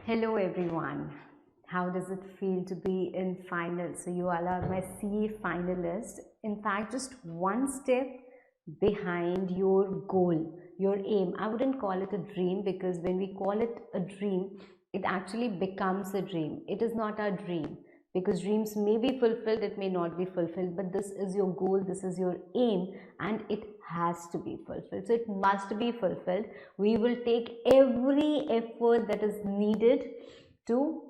Hello everyone. How does it feel to be in final? So you all are my CA finalists. In fact, just one step behind your goal, your aim. I wouldn't call it a dream because when we call it a dream, it actually becomes a dream. It is not our dream because dreams may be fulfilled, it may not be fulfilled, but this is your goal, this is your aim, and it has to be fulfilled. So it must be fulfilled. We will take every effort that is needed to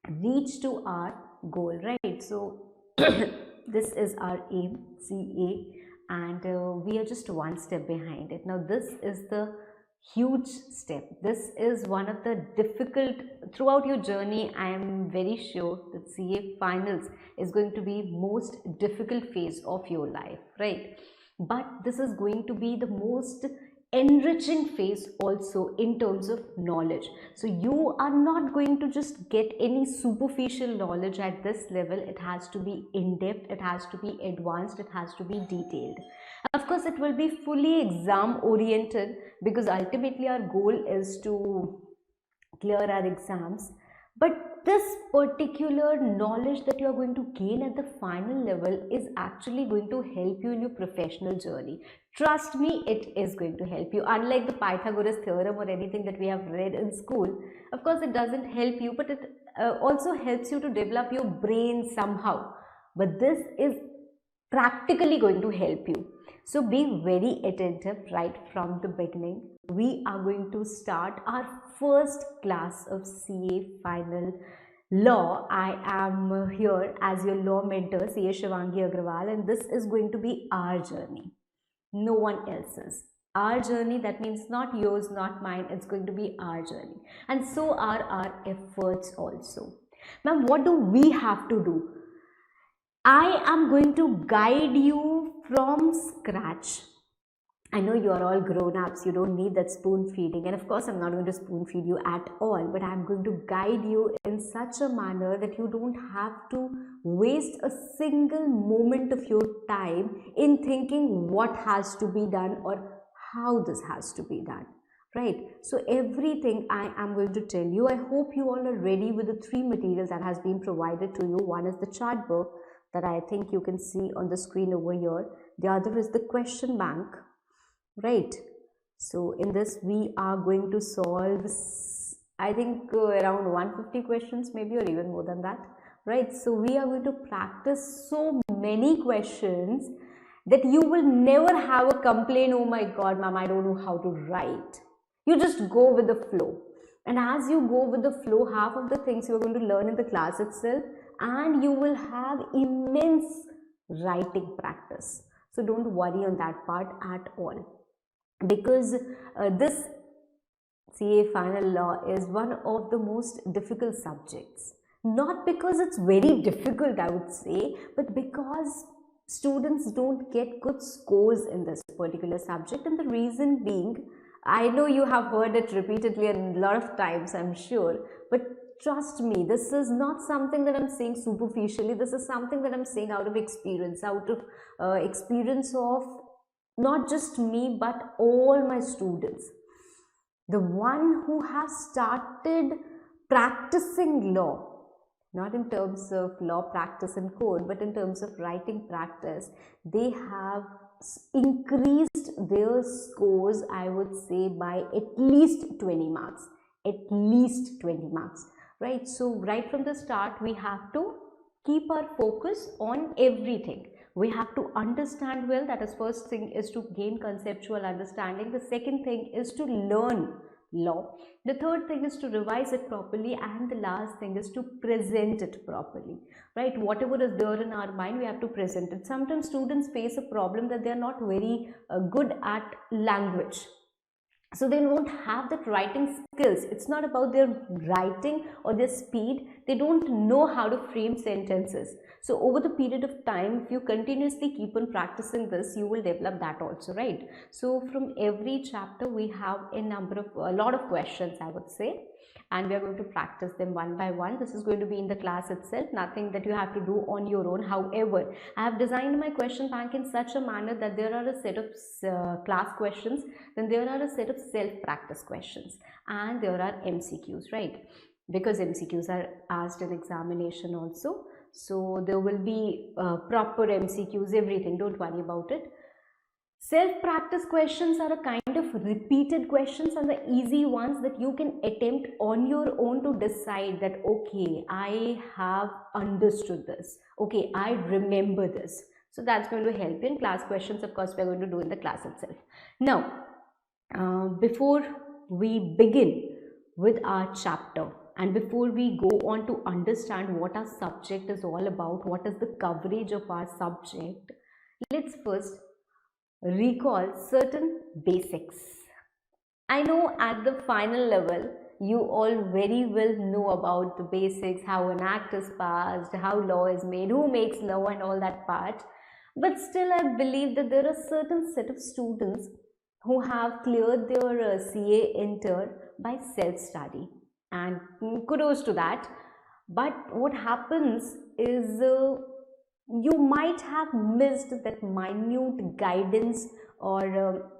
reach to our goal, right? So this is our aim, CA, and we are just one step behind it. Now this is the huge step. This is one of the difficult throughout your journey. I am very sure that CA finals is going to be most difficult phase of your life, right? But this is going to be the most enriching phase also in terms of knowledge. So you are not going to just get any superficial knowledge at this level. It has to be in depth, it has to be advanced, it has to be detailed. Of course it will be fully exam oriented because ultimately our goal is to clear our exams, but this particular knowledge that you are going to gain at the final level is actually going to help you in your professional journey. Trust me, it is going to help you. Unlike the Pythagoras theorem or anything that we have read in school, of course it doesn't help you, but it also helps you to develop your brain somehow. But this is practically going to help you. So be very attentive right from the beginning. We are going to start our first class of CA final law. I am here as your law mentor, CA Shivangi Agrawal, and this is going to be our journey, no one else's. Our journey, that means not yours, not mine, it's going to be our journey. And so are our efforts also. Ma'am, what do we have to do? I am going to guide you from scratch. I know you are all grown-ups, you don't need that spoon feeding, and of course I'm not going to spoon feed you at all, but I'm going to guide you in such a manner that you don't have to waste a single moment of your time in thinking what has to be done or how this has to be done, right? So everything I am going to tell you, I hope you all are ready with the three materials that has been provided to you. One is the chart book that I think you can see on the screen over here. The other is the question bank, right? So in this we are going to solve, I think around 150 questions maybe, or even more than that, right? So we are going to practice so many questions that you will never have a complaint, oh my god ma'am, I don't know how to write. You just go with the flow, and as you go with the flow, half of the things you are going to learn in the class itself, and you will have immense writing practice. So don't worry on that part at all, because this CA final law is one of the most difficult subjects. Not because it's very difficult, I would say, but because students don't get good scores in this particular subject. And the reason being, I know you have heard it repeatedly and a lot of times, I'm sure, but trust me, this is not something that I'm saying superficially. This is something that I'm saying out of experience, experience of not just me but all my students. The one who has started practicing law, not in terms of law practice and code, but in terms of writing practice, they have increased their scores, I would say, by at least 20 marks, at least 20 marks, right? So right from the start, we have to keep our focus on everything. We have to understand well. That is, first thing is to gain conceptual understanding. The second thing is to learn law. The third thing is to revise it properly, and the last thing is to present it properly, right? Whatever is there in our mind, we have to present it. Sometimes students face a problem that they are not very good at language, so they won't have that writing skills. It's not about their writing or their speed, they don't know how to frame sentences. So over the period of time, if you continuously keep on practicing this, you will develop that also, right? So from every chapter we have a lot of questions, I would say, and we are going to practice them one by one. This is going to be in the class itself, nothing that you have to do on your own. However, I have designed my question bank in such a manner that there are a set of class questions, then there are a set of self-practice questions, and there are MCQs, right? Because MCQs are asked in examination also. So there will be proper MCQs, everything, don't worry about it. Self-practice questions are a kind of repeated questions and the easy ones that you can attempt on your own to decide that, okay, I have understood this. Okay, I remember this. So that's going to help you in class questions. Of course, we're going to do in the class itself. Now, before we begin with our chapter and before we go on to understand what our subject is all about, what is the coverage of our subject, let's first recall certain basics. I know at the final level you all very well know about the basics, how an act is passed, how law is made, who makes law and all that part, but still I believe that there are certain set of students who have cleared their CA inter by self-study, and kudos to that. But what happens is you might have missed that minute guidance or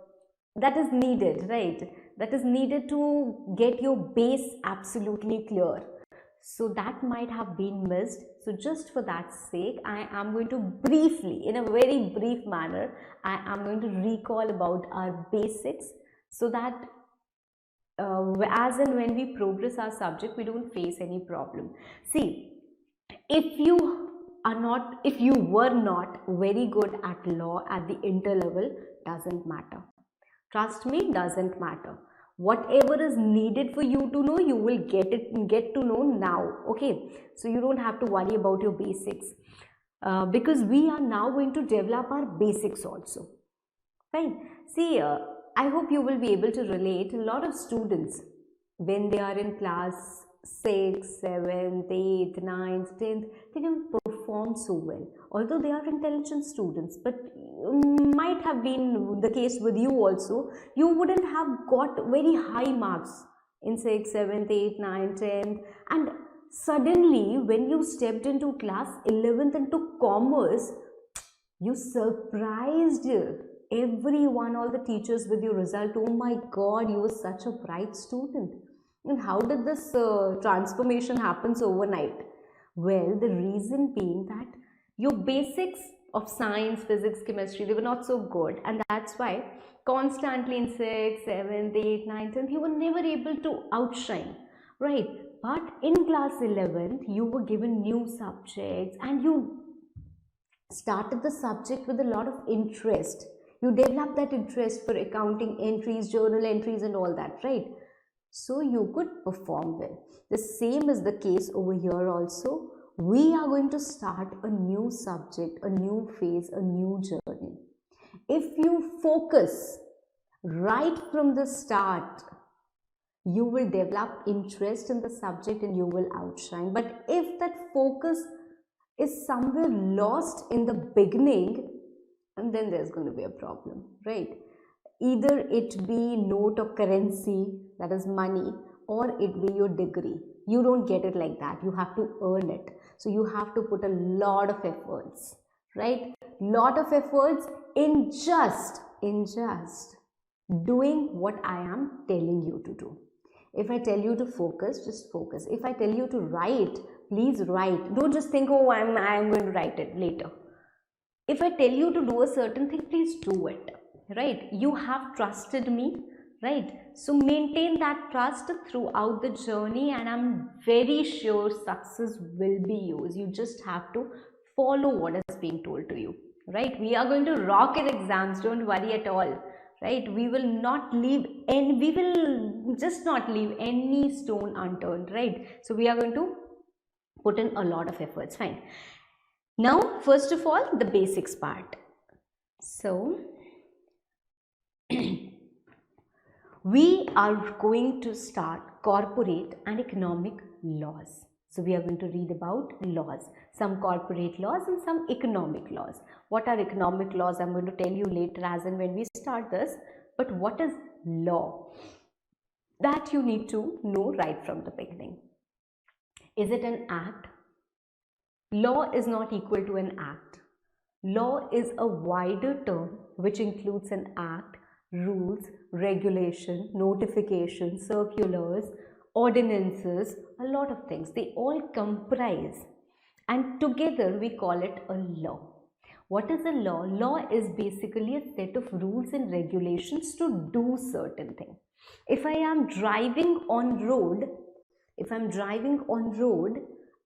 that is needed, right? That is needed to get your base absolutely clear. So that might have been missed. So just for that sake, I am going to briefly, in a very brief manner, I am going to recall about our basics so that as and when we progress our subject, we don't face any problem. See, if you if you were not very good at law at the inter level, doesn't matter. Trust me, doesn't matter. Whatever is needed for you to know, you will get to know now. Okay, so you don't have to worry about your basics because we are now going to develop our basics also. Fine. See, I hope you will be able to relate. A lot of students, when they are in class 6th, 7th, 8th, 9th, 10th, they can perform so well. Although they are intelligent students, but might have been the case with you also. You wouldn't have got very high marks in 6th, 7th, 8th, 9th, 10th, and suddenly when you stepped into class 11th and took commerce, you surprised everyone, all the teachers with your result. Oh my God, you were such a bright student. And how did this transformation happens overnight? Well, the reason being that your basics of science, physics, chemistry, they were not so good, and that's why constantly in 6th, 7th, 8th, 9th, 10th, you were never able to outshine, right? But in class 11th, you were given new subjects and you started the subject with a lot of interest. You developed that interest for accounting entries, journal entries and all that, right? So you could perform well. The same is the case over here also. We are going to start a new subject, a new phase, a new journey. If you focus right from the start, you will develop interest in the subject and you will outshine. But if that focus is somewhere lost in the beginning, and then there's going to be a problem, right? Either it be note of currency, that is money, or it be your degree. You don't get it like that. You have to earn it. So you have to put a lot of efforts, right? Lot of efforts in just doing what I am telling you to do. If I tell you to focus, just focus. If I tell you to write, please write. Don't just think, oh, I'm going to write it later. If I tell you to do a certain thing, please do it, right? You have trusted me, right? So maintain that trust throughout the journey, and I'm very sure success will be yours. You just have to follow what is being told to you, right? We are going to rock in exams, don't worry at all, right? We will not leave and we will just not leave any stone unturned, right? So we are going to put in a lot of efforts. Fine. Now, first of all, the basics part. So, we are going to start corporate and economic laws. So, we are going to read about laws, some corporate laws and some economic laws. What are economic laws? I'm going to tell you later as and when we start this. But what is law? That you need to know right from the beginning. Is it an act? Law is not equal to an act. Law is a wider term which includes an act, rules, regulation, notifications, circulars, ordinances, a lot of things. They all comprise, and together we call it a law. What is a law? Law is basically a set of rules and regulations to do certain thing. If I am driving on road,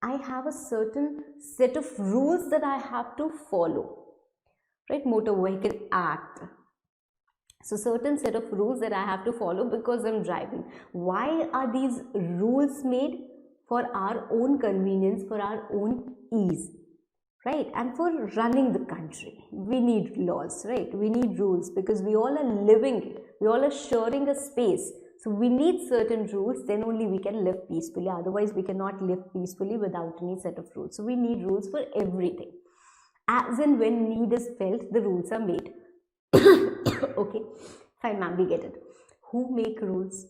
I have a certain set of rules that I have to follow, right? Motor Vehicle Act. So certain set of rules that I have to follow because I'm driving. Why are these rules made? For our own convenience, for our own ease, right? And for running the country, we need laws, right? We need rules because we all are living, we all are sharing a space. So we need certain rules, then only we can live peacefully. Otherwise, we cannot live peacefully without any set of rules. So we need rules for everything. As and when need is felt, the rules are made. Okay, fine ma'am, we get it. Who make rules?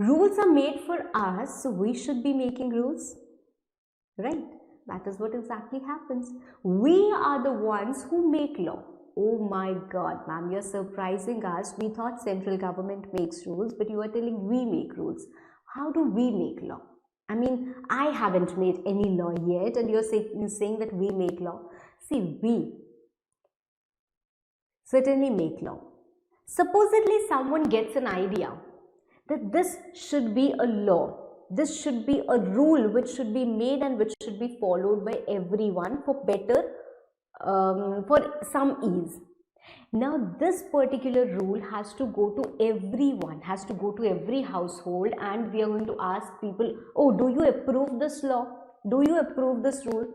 Rules are made for us, so we should be making rules, right? That is what exactly happens. We are the ones who make law. Oh my God, ma'am, you're surprising us. We thought central government makes rules, but you are telling we make rules. How do we make law? I mean, I haven't made any law yet, and you're saying that we make law. See, we certainly make law. Supposedly, someone gets an idea that this should be a law, this should be a rule which should be made and which should be followed by everyone for better, for some ease. Now this particular rule has to go to everyone, has to go to every household, and we are going to ask people, oh, do you approve this law? Do you approve this rule?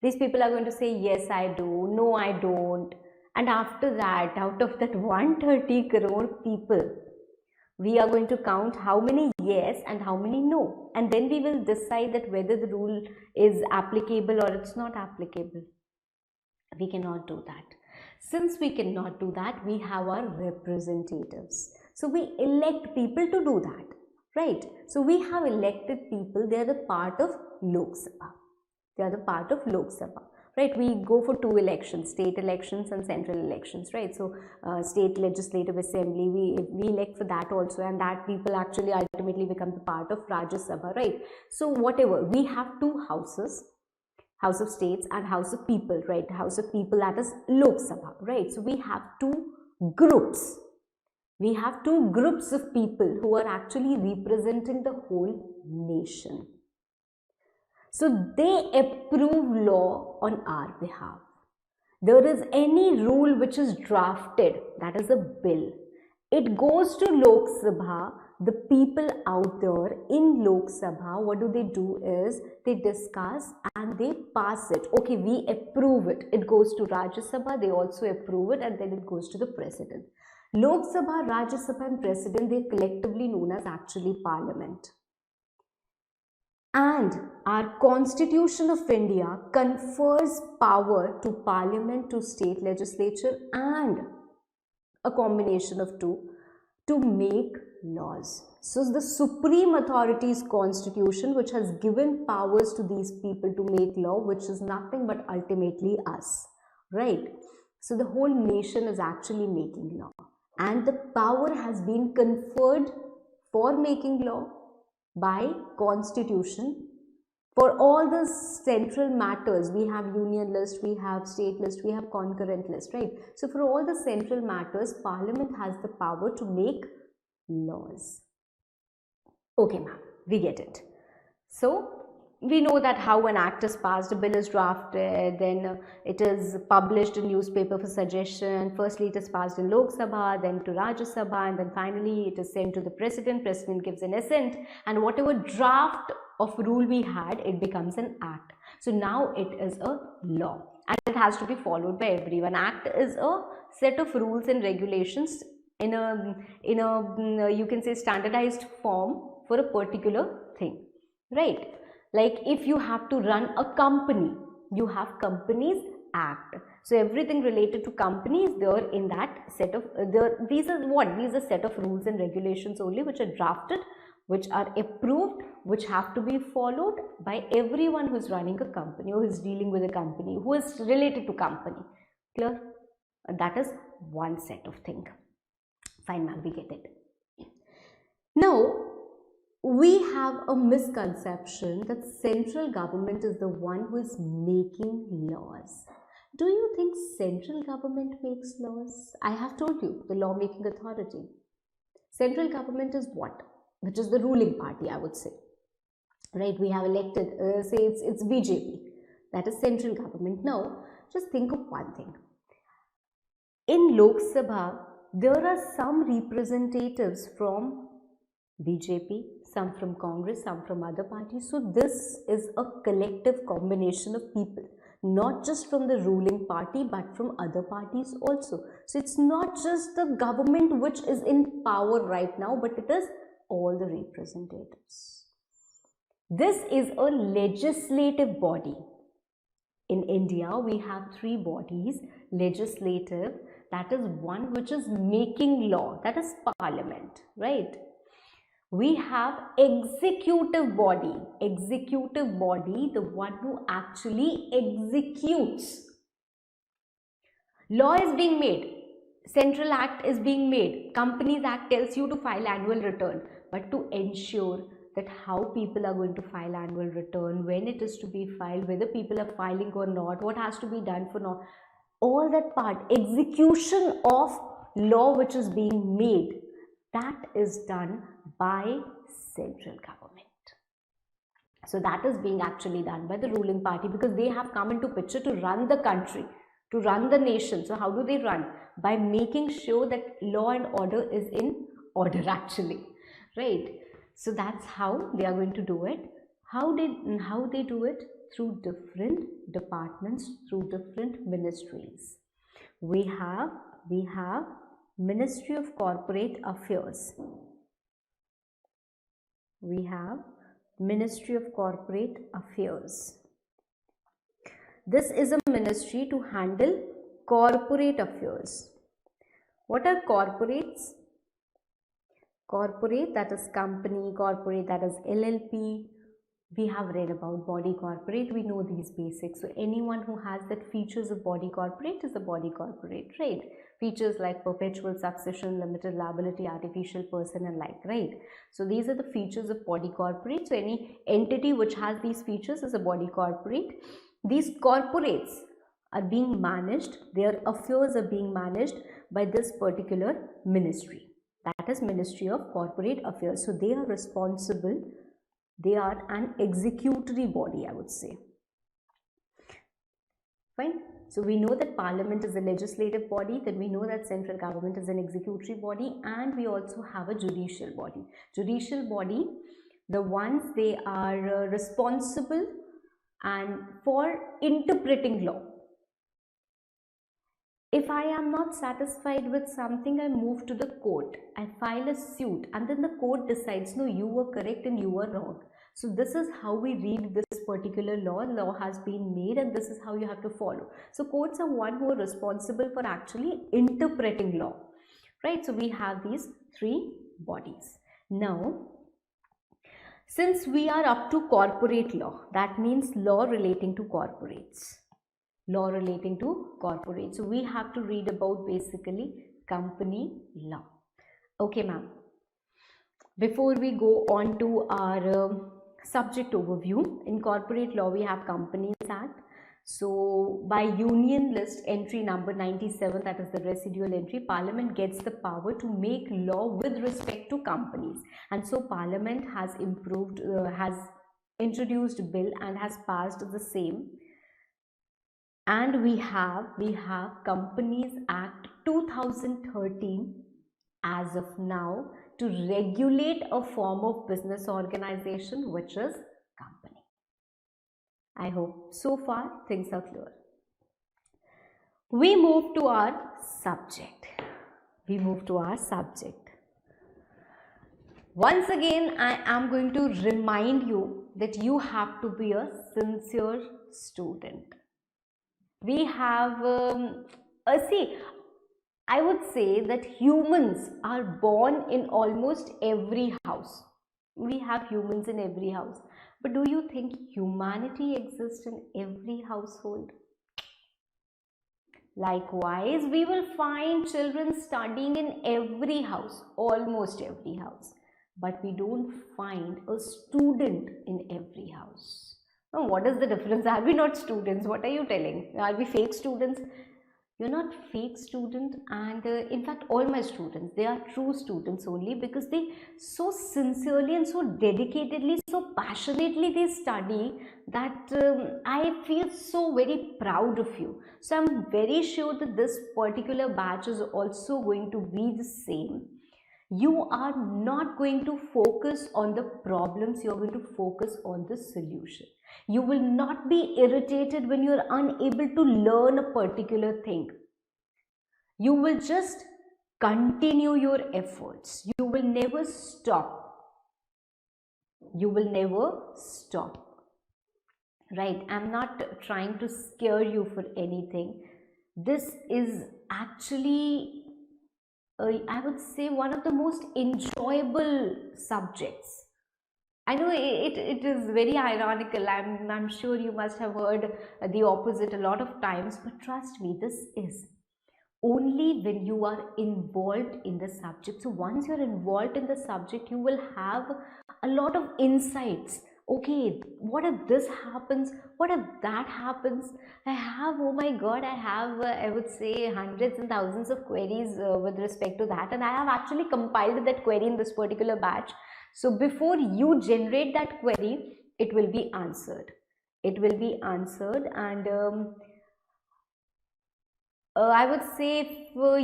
These people are going to say, yes, I do, no, I don't. And after that, out of that 130 crore people, we are going to count how many yes and how many no, and then we will decide that whether the rule is applicable or it's not applicable. We cannot do that. Since we cannot do that, we have our representatives. So we elect people to do that, right? So we have elected people, they are the part of Lok Sabha. They are the part of Lok Sabha. Right, we go for two elections, state elections and central elections, right? So state legislative assembly, we elect for that also, and that people actually ultimately become the part of Rajya Sabha, right? So whatever, we have two houses, House of States and House of People, right? House of People, that is Lok Sabha, right? So we have two groups. We have two groups of people who are actually representing the whole nation. So they approve law on our behalf. There is any rule which is drafted, that is a bill. It goes to Lok Sabha. The people out there in Lok Sabha, what do is they discuss and they pass it. Okay, we approve it. It goes to Rajya Sabha, they also approve it, and then it goes to the president. Lok Sabha, Rajya Sabha and president, they are collectively known as actually parliament. And our Constitution of India confers power to Parliament, to state legislature, and a combination of two to make laws. So the supreme authority is Constitution, which has given powers to these people to make law, which is nothing but ultimately us, right? So the whole nation is actually making law, and the power has been conferred for making law by Constitution. For all the central matters, we have union list, we have state list, we have concurrent list, right? So for all the central matters, Parliament has the power to make laws. Okay ma'am, we get it. So we know that how an act is passed, a bill is drafted, then it is published in newspaper for suggestion. Firstly, it is passed in Lok Sabha, then to Rajya Sabha, and then finally it is sent to the president. President gives an assent, and whatever draft of rule we had, it becomes an act. So now it is a law, and it has to be followed by everyone. Act is a set of rules and regulations in a you can say standardized form for a particular thing, right? Like if you have to run a company, you have Companies Act. So everything related to companies there in that set of these are what? These are set of rules and regulations only, which are drafted, which are approved, which have to be followed by everyone who is running a company, who is dealing with a company, who is related to company. Clear? That is one set of thing. Fine, ma'am, we get it. Now, we have a misconception that central government is the one who is making laws. Do you think central government makes laws? I have told you, the law making authority. Central government is what? Which is the ruling party, I would say. Right, we have elected, say it's BJP. That is central government. Now, just think of one thing. In Lok Sabha, there are some representatives from BJP, some from Congress, some from other parties. So this is a collective combination of people, not just from the ruling party, but from other parties also. So it's not just the government which is in power right now, but it is all the representatives. This is a legislative body. In India, we have three bodies. Legislative, that is one which is making law, that is parliament, right? We have executive body, the one who actually executes. Law is being made, Central Act is being made, Companies Act tells you to file annual return, but to ensure that how people are going to file annual return, when it is to be filed, whether people are filing or not, what has to be done for not, all that part, execution of law which is being made, that is done by central government. So that is being actually done by the ruling party, because they have come into picture to run the country, to run the nation. So how do they run? By making sure that law and order is in order actually, right? So that's how they are going to do it. How they do it? Through different departments, through different ministries. We have Ministry of Corporate Affairs. We have Ministry of Corporate Affairs. This is a ministry to handle corporate affairs. What are corporates? Corporate, that is company, corporate, that is LLP. We have read about body corporate, we know these basics. So anyone who has that features of body corporate is a body corporate, right? Features like perpetual succession, limited liability, artificial person and like, right? So these are the features of body corporate. So any entity which has these features is a body corporate. These corporates are being managed, their affairs are being managed by this particular ministry. That is Ministry of Corporate Affairs. So they are responsible, they are an executory body, I would say. Fine. So we know that Parliament is a legislative body, then we know that central government is an executory body, and we also have a judicial body. Judicial body, the ones they are responsible and for interpreting law. If I am not satisfied with something, I move to the court, I file a suit, and then the court decides, no, you were correct and you were wrong. So this is how we read this particular law. Law has been made and this is how you have to follow. So courts are one who are responsible for actually interpreting law, right? So we have these three bodies. Now, since we are up to corporate law, that means law relating to corporates. Law relating to corporates. So we have to read about basically company law. Okay, ma'am. Before we go on to our subject overview, in corporate law we have Companies Act. So by union list entry number 97, that is the residual entry, Parliament gets the power to make law with respect to companies. And so Parliament has introduced a bill and has passed the same. And we have Companies Act 2013 as of now to regulate a form of business organization which is company. I hope so far things are clear. We move to our subject. Once again, I am going to remind you that you have to be a sincere student. We have, I would say that humans are born in almost every house. We have humans in every house. But do you think humanity exists in every household? Likewise, we will find children studying in every house, almost every house, but we don't find a student in every house. Now, what is the difference? Are we not students? What are you telling? Are we fake students? You're not fake student, and in fact all my students, they are true students only because they so sincerely and so dedicatedly, so passionately they study that I feel so very proud of you. So I'm very sure that this particular batch is also going to be the same. You are not going to focus on the problems, you're going to focus on the solution. You will not be irritated when you're unable to learn a particular thing. You will just continue your efforts. You will never stop. You will never stop. Right? I'm not trying to scare you for anything. This is actually, I would say, one of the most enjoyable subjects. I know it is very ironical. I'm sure you must have heard the opposite a lot of times, but trust me, this is only when you are involved in the subject. So once you're involved in the subject, you will have a lot of insights. Okay, what if this happens? What if that happens? I have, oh my god, I have, I would say, hundreds and thousands of queries with respect to that, and I have actually compiled that query in this particular batch. So before you generate that query, it will be answered. It will be answered, and I would say if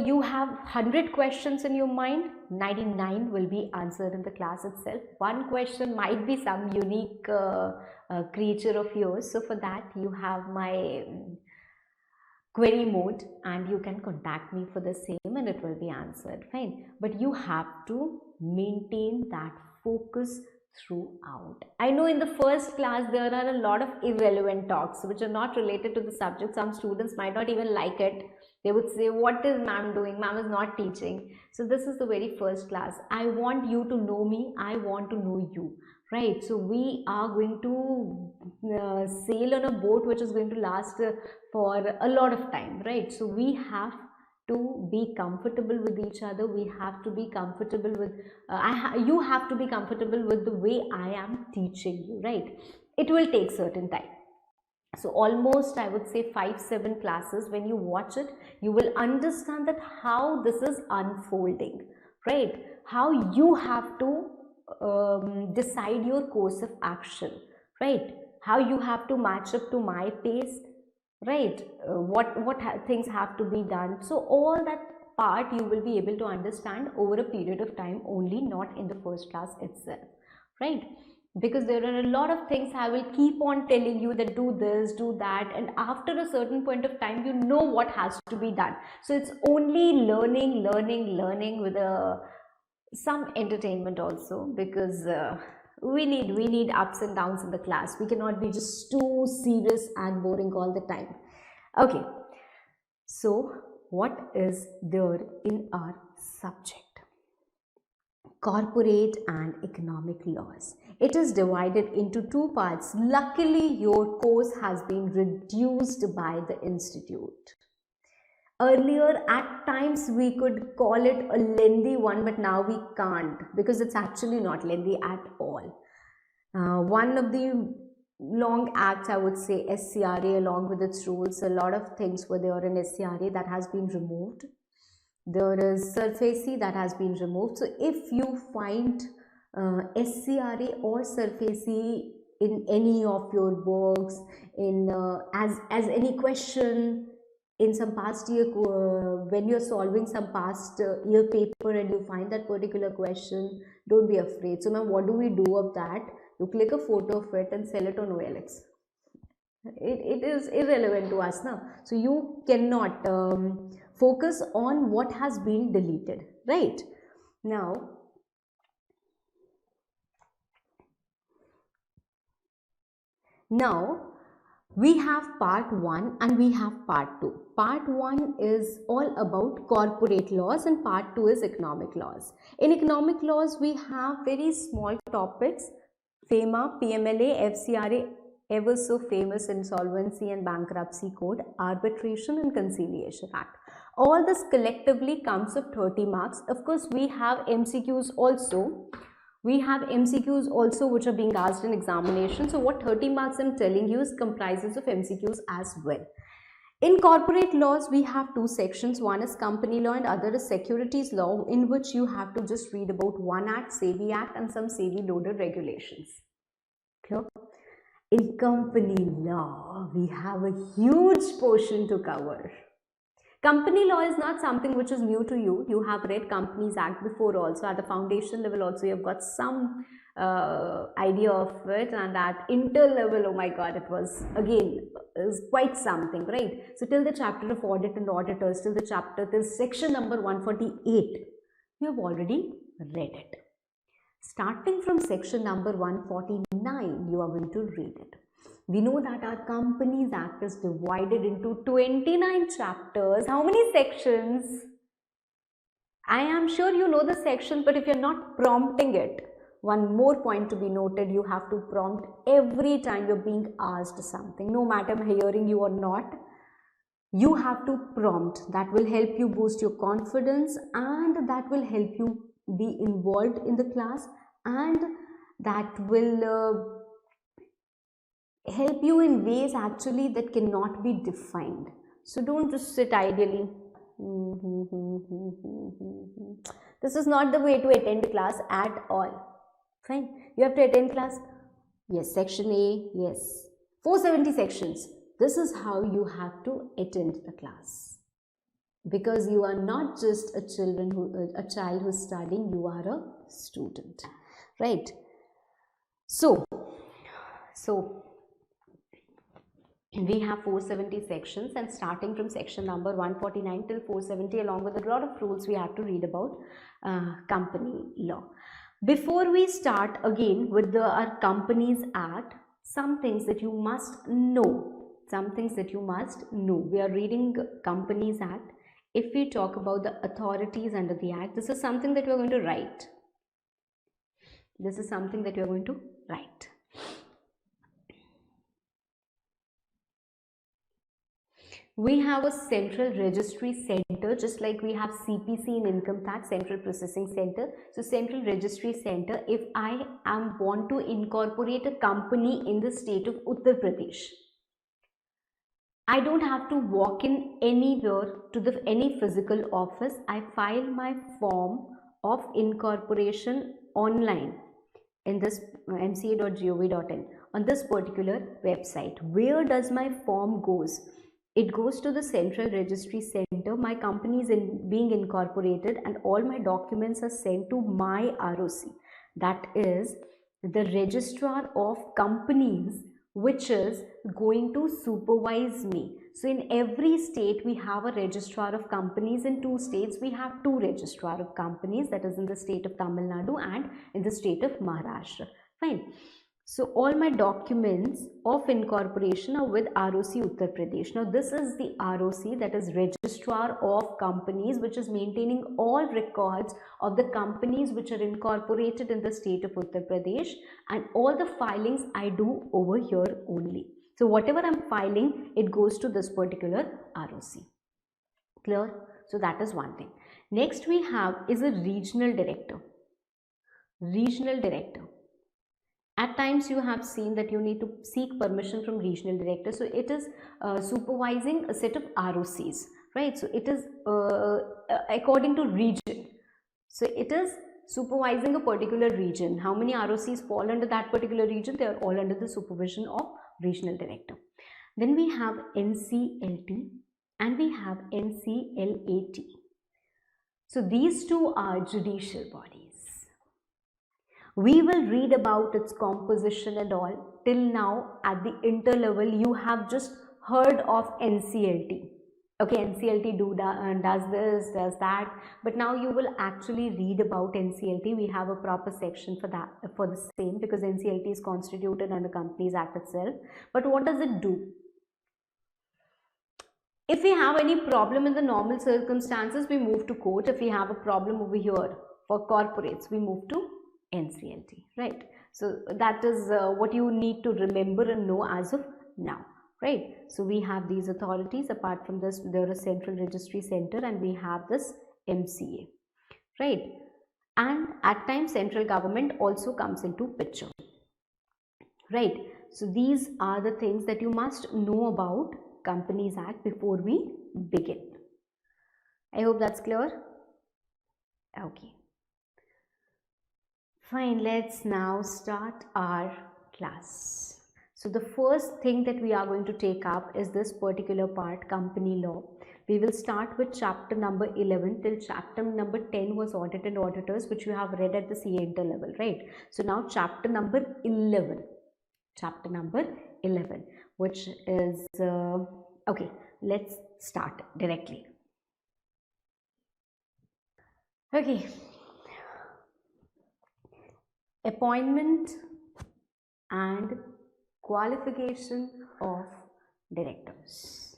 you have 100 questions in your mind, 99 will be answered in the class itself. One question might be some unique creature of yours. So for that, you have my query mode and you can contact me for the same and it will be answered. Fine. But you have to maintain that focus throughout. I know in the first class there are a lot of irrelevant talks which are not related to the subject. Some students might not even like it. They would say, what is ma'am doing? Ma'am is not teaching. So this is the very first class. I want you to know me. I want to know you. Right. So we are going to sail on a boat which is going to last for a lot of time. Right. So we have to be comfortable with each other. We have to be comfortable with, you have to be comfortable with the way I am teaching you. Right. It will take certain time. So almost I would say 5-7 classes. When you watch it, you will understand that how this is unfolding, right? How you have to decide your course of action, right? How you have to match up to my pace, right? What things have to be done. So all that part you will be able to understand over a period of time only, not in the first class itself, right? Because there are a lot of things I will keep on telling you that do this, do that, and after a certain point of time you know what has to be done. So it's only learning with some entertainment also, because we need ups and downs in the class. We cannot be just too serious and boring all the time. Okay, so what is there in our subject? Corporate and economic laws. It is divided into two parts. Luckily, your course has been reduced by the institute. Earlier, at times, we could call it a lengthy one, but now we can't because it's actually not lengthy at all. One of the long acts, I would say, SCRA along with its rules, a lot of things were there in SCRA that has been removed. There is SURFACE that has been removed. So if you find SCRA or SURFACE in any of your books, in as any question in some past year, when you're solving some past year paper and you find that particular question, don't be afraid. So now what do we do of that? You click a photo of it and sell it on OLX. It is irrelevant to us now. So you cannot focus on what has been deleted, right? Now we have part 1 and we have part 2. Part 1 is all about corporate laws and part 2 is economic laws. In economic laws, we have very small topics: FEMA, PMLA, FCRA, ever so famous Insolvency and Bankruptcy Code, Arbitration and Conciliation Act. All this collectively comes up 30 marks. Of course, we have MCQs also. Which are being asked in examination. So what 30 marks I'm telling you is comprises of MCQs as well. In corporate laws, we have two sections. One is company law and other is securities law, in which you have to just read about one act, SEBI Act, and some SEBI loaded regulations. Clear? In company law, we have a huge portion to cover. Company law is not something which is new to you. You have read Companies Act before also. At the foundation level also, you have got some idea of it, and at inter level, oh my god, it was again is quite something, right? So till the chapter of audit and auditors, till section number 148, you have already read it. Starting from section number 149, you are going to read it. We know that our Companies Act is divided into 29 chapters. How many sections? I am sure you know the sections, but if you're not prompting it, one more point to be noted, you have to prompt every time you're being asked something, no matter I'm hearing you or not. You have to prompt. That will help you boost your confidence, and that will help you be involved in the class, and that will help you in ways actually that cannot be defined. So don't just sit idly. This is not the way to attend class at all. Fine. You have to attend class. Yes, section A. Yes. 470 sections. This is how you have to attend the class. Because you are not just a child who's studying, you are a student. Right? So we have 470 sections, and starting from section number 149 till 470, along with a lot of rules, we have to read about company law. Before we start again with our Companies Act, some things that you must know. We are reading Companies Act. If we talk about the authorities under the Act, this is something that we are going to write. We have a central registry center, just like we have CPC in income tax, central processing center. So central registry center, if I want to incorporate a company in the state of Uttar Pradesh, I don't have to walk in anywhere to any physical office. I file my form of incorporation online in this mca.gov.in on this particular website. Where does my form goes? It goes to the central registry center. My company is being incorporated, and all my documents are sent to my ROC. That is the registrar of companies, which is going to supervise me. So in every state we have a registrar of companies. In 2 states we have 2 registrar of companies, that is in the state of Tamil Nadu and in the state of Maharashtra. Fine. So all my documents of incorporation are with ROC Uttar Pradesh. Now this is the ROC, that is Registrar of Companies, which is maintaining all records of the companies which are incorporated in the state of Uttar Pradesh, and all the filings I do over here only. So whatever I'm filing, it goes to this particular ROC. Clear? So that is one thing. Next we have is a regional director. At times you have seen that you need to seek permission from regional director. So it is supervising a set of ROCs, right? So it is according to region. So it is supervising a particular region. How many ROCs fall under that particular region? They are all under the supervision of regional director. Then we have NCLT and we have NCLAT. So these two are judicial bodies. We will read about its composition and all. Till now at the inter level you have just heard of NCLT. Okay, NCLT does this, does that, but now you will actually read about NCLT. We have a proper section for that, for the same, because NCLT is constituted under Companies Act itself. But what does it do? If we have any problem in the normal circumstances, we move to court. If we have a problem over here for corporates, we move to NCLT, right? So that is what you need to remember and know as of now, right? So we have these authorities. Apart from this, there is Central Registry Center, and we have this MCA, right? And at times central government also comes into picture, right? So these are the things that you must know about Companies Act before we begin. I hope that's clear. Okay, fine, let's now start our class. So the first thing that we are going to take up is this particular part, company law. We will start with chapter number 11 till chapter number 10 was audit and auditors, which you have read at the CA inter level, right? So now chapter number 11, which is okay, let's start directly. Okay, appointment and qualification of directors.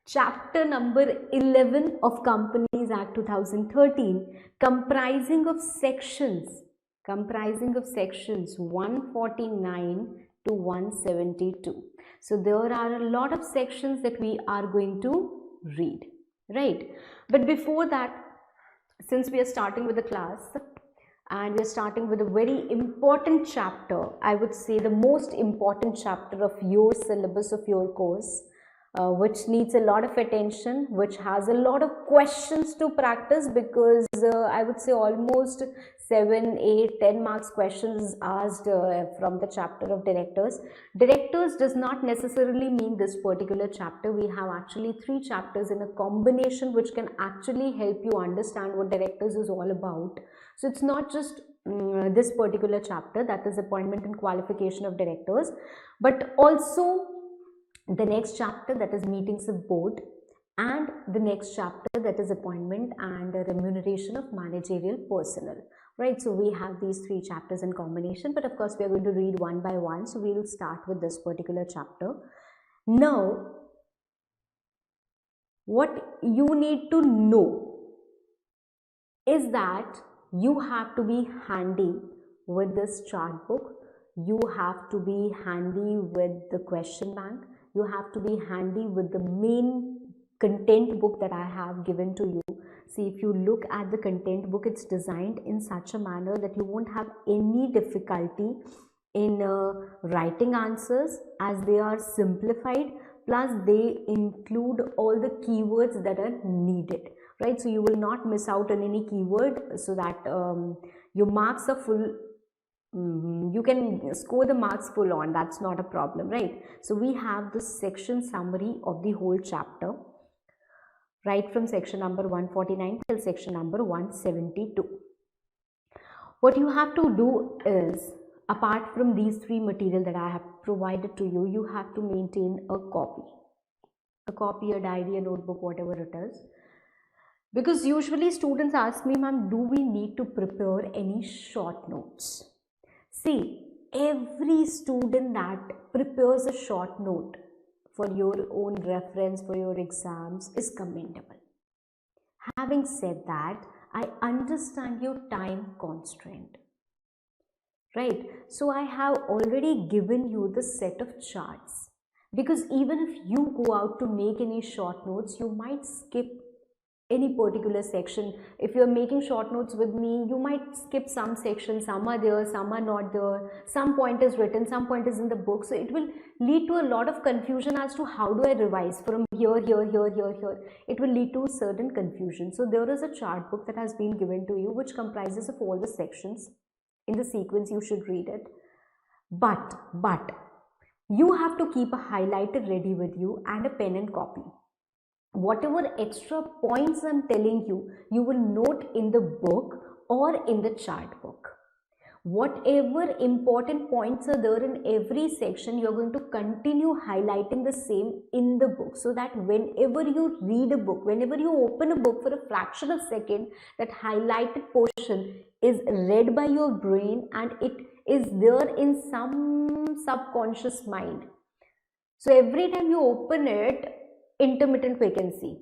Chapter number 11 of Companies Act 2013, comprising of sections 149 to 172. So there are a lot of sections that we are going to read, right? But before that, since we are starting with the class and we are starting with a very important chapter, I would say the most important chapter of your syllabus of your course, which needs a lot of attention, which has a lot of questions to practice, because I would say almost 7, 8, 10 marks questions asked from the chapter of directors. Directors does not necessarily mean this particular chapter. We have actually 3 chapters in a combination which can actually help you understand what directors is all about. So it's not just this particular chapter, that is appointment and qualification of directors, but also the next chapter, that is meetings of board, and the next chapter, that is appointment and remuneration of managerial personnel, right? So we have these 3 chapters in combination, but of course we are going to read one by one. So we will start with this particular chapter. Now, what you need to know is that you have to be handy with this chart book, you have to be handy with the question bank, you have to be handy with the main content book that I have given to you. See, if you look at the content book, it's designed in such a manner that you won't have any difficulty in writing answers, as they are simplified, plus they include all the keywords that are needed, right? So you will not miss out on any keyword, so that your marks are full. You can score the marks full on, that's not a problem, right? So we have the section summary of the whole chapter, right from section number 149 till section number 172. What you have to do is, apart from these 3 material that I have provided to you, you have to maintain a copy, a diary, a notebook, whatever it is. Because usually students ask me, ma'am, do we need to prepare any short notes? See, every student that prepares a short note for your own reference, for your exams, is commendable. Having said that, I understand your time constraint, right? So I have already given you the set of charts, because even if you go out to make any short notes, you might skip any particular section. If you are making short notes with me, you might skip some sections, some are there, some are not there, some point is written, some point is in the book. So it will lead to a lot of confusion as to how do I revise from here. It will lead to certain confusion. So there is a chart book that has been given to you, which comprises of all the sections. In the sequence you should read it, but you have to keep a highlighter ready with you and a pen and copy. Whatever extra points I'm telling you, you will note in the book or in the chart book. Whatever important points are there in every section, you're going to continue highlighting the same in the book, so that whenever you read a book, whenever you open a book for a fraction of a second, that highlighted portion is read by your brain and it is there in some subconscious mind. So every time you open it, intermittent vacancy,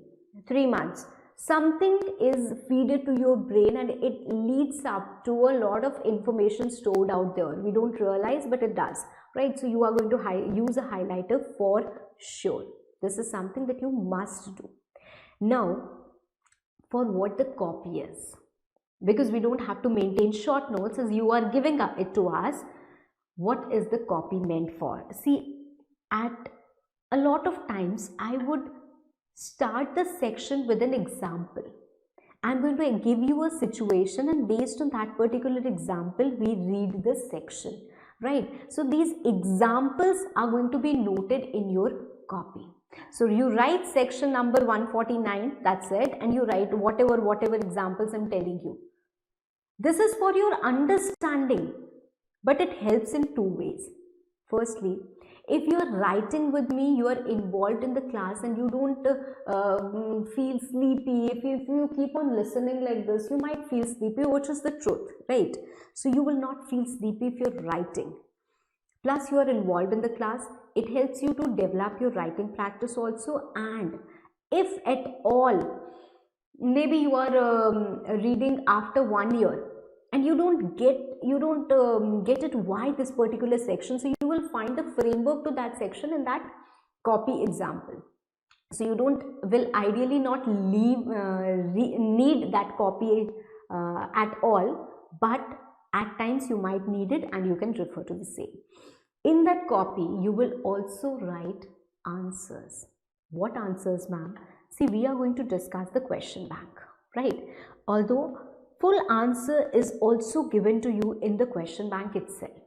3 months. something is fed to your brain and it leads up to a lot of information stored out there. We don't realize, but it does, right? So you are going to use a highlighter for sure. This is something that you must do. Now, for what the copy is, because we don't have to maintain short notes as you are giving it to us, what is the copy meant for? See, at a lot of times I would start the section with an example. I'm going to give you a situation, and based on that particular example we read this section, right? So these examples are going to be noted in your copy. So you write section number 149, that's it, and you write whatever examples I'm telling you. This is for your understanding, but it helps in two ways. Firstly, if you are writing with me, you are involved in the class and you don't feel sleepy. If you keep on listening like this, you might feel sleepy, which is the truth, right? So you will not feel sleepy if you're writing. Plus you are involved in the class. It helps you to develop your writing practice also. And if at all, maybe you are reading after 1 year and you don't get it why this particular section, so you will find the framework to that section in that copy example. So you will ideally not need that copy at all, but at times you might need it and you can refer to the same. In that copy you will also write answers. What answers, ma'am? See, we are going to discuss the question bank, right? Although full answer is also given to you in the question bank itself,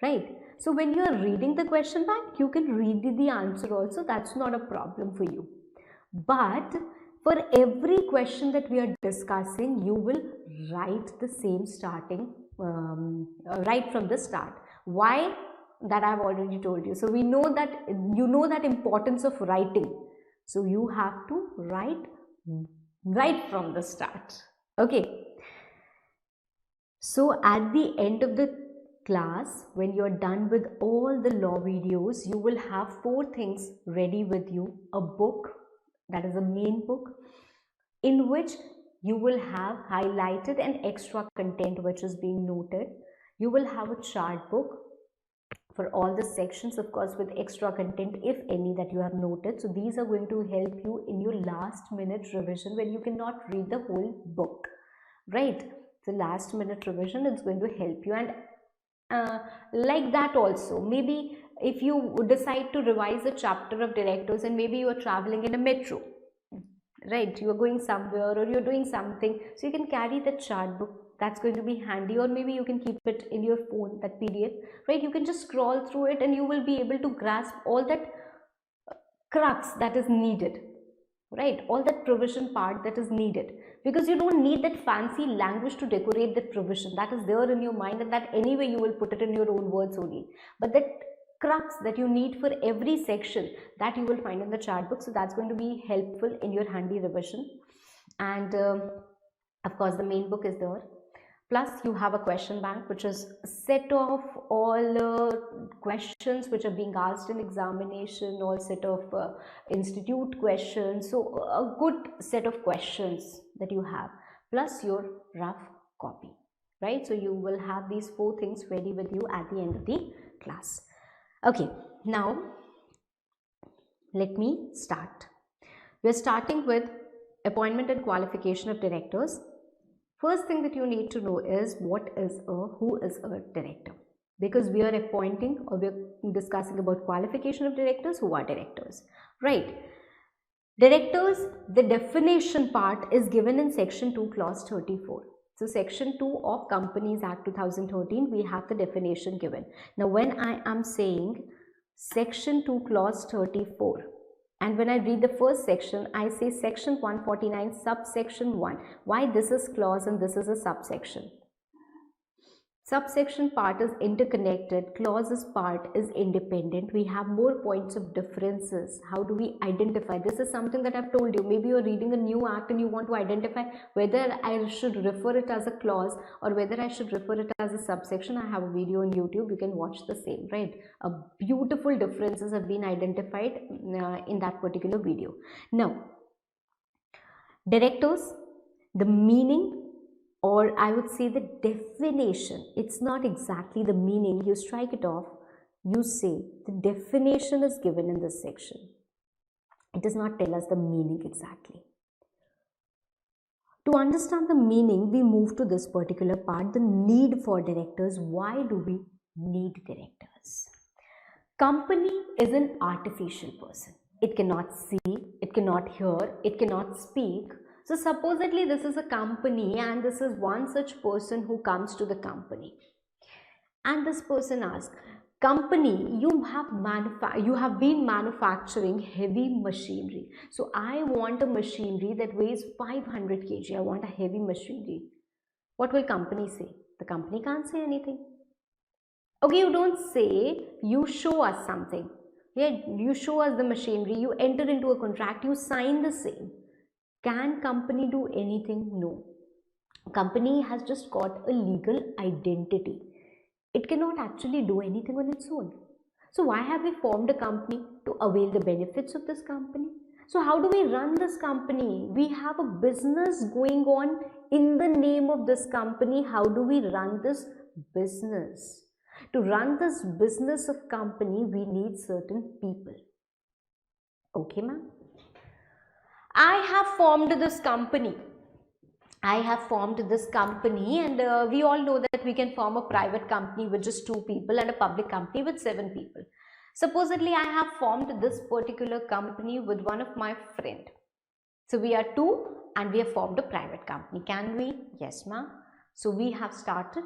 right? So when you are reading the question bank, you can read the answer also. That's not a problem for you. But for every question that we are discussing, you will write the same starting, right from the start. Why? That I've already told you. So we know that you know that importance of writing. So you have to write right from the start. Okay. So at the end of the class, when you're done with all the law videos, you will have 4 things ready with you. A book, that is a main book, in which you will have highlighted and extra content which is being noted. You will have a chart book for all the sections, of course, with extra content, if any, that you have noted. So these are going to help you in your last minute revision when you cannot read the whole book, right? The last minute revision is going to help you. And like that also, maybe if you decide to revise a chapter of directors and maybe you are traveling in a metro, right, you are going somewhere or you're doing something, so you can carry the chart book. That's going to be handy. Or maybe you can keep it in your phone, that PDF, right? You can just scroll through it and you will be able to grasp all that crux that is needed, right? All that provision part that is needed, because you don't need that fancy language to decorate that provision. That is there in your mind, and that anyway you will put it in your own words only. But that crux that you need for every section, that you will find in the chart book. So that's going to be helpful in your handy revision. And of course the main book is there. Plus you have a question bank, which is a set of all questions which are being asked in examination, all set of institute questions. So a good set of questions that you have, plus your rough copy, right? So you will have these 4 things ready with you at the end of the class. Okay, now let me start. We are starting with appointment and qualification of directors. First thing that you need to know is who is a director, because we are appointing or we are discussing about qualification of directors. Who are directors, right? Directors, the definition part is given in section 2 clause 34. So section 2 of Companies Act 2013, we have the definition given. Now when I am saying section 2 clause 34, and when I read the first section, I say section 149 subsection 1. Why this is clause and this is a subsection? Subsection part is interconnected, clauses part is independent. We have more points of differences. How do we identify? This is something that I've told you. Maybe you're reading a new act and you want to identify whether I should refer it as a clause or whether I should refer it as a subsection. I have a video on YouTube. You can watch the same, right? Beautiful differences have been identified in that particular video. Now, Directors, the meaning, or I would say the definition, it's not exactly the meaning, you strike it off, you say the definition is given in this section. It does not tell us the meaning exactly. To understand the meaning, we move to this particular part, the need for directors. Why do we need directors? Company is an artificial person. It cannot see, it cannot hear, it cannot speak. So supposedly this is a company and this is one such person who comes to the company. And this person asks, company, you have been manufacturing heavy machinery. So I want a machinery that weighs 500 kg. I want a heavy machinery. What will company say? The company can't say anything. Okay, you don't say, you show us something. Yeah, you show us the machinery, you enter into a contract, you sign the same. Can company do anything? No. Company has just got a legal identity. It cannot actually do anything on its own. So why have we formed a company? To avail the benefits of this company. So how do we run this company? We have a business going on in the name of this company. How do we run this business? To run this business of company, we need certain people. Okay, ma'am? I have formed this company. And we all know that we can form a private company with just 2 people and a public company with 7 people. Supposedly, I have formed this particular company with one of my friend. So we are 2 and we have formed a private company. Can we? Yes, ma'am. So we have started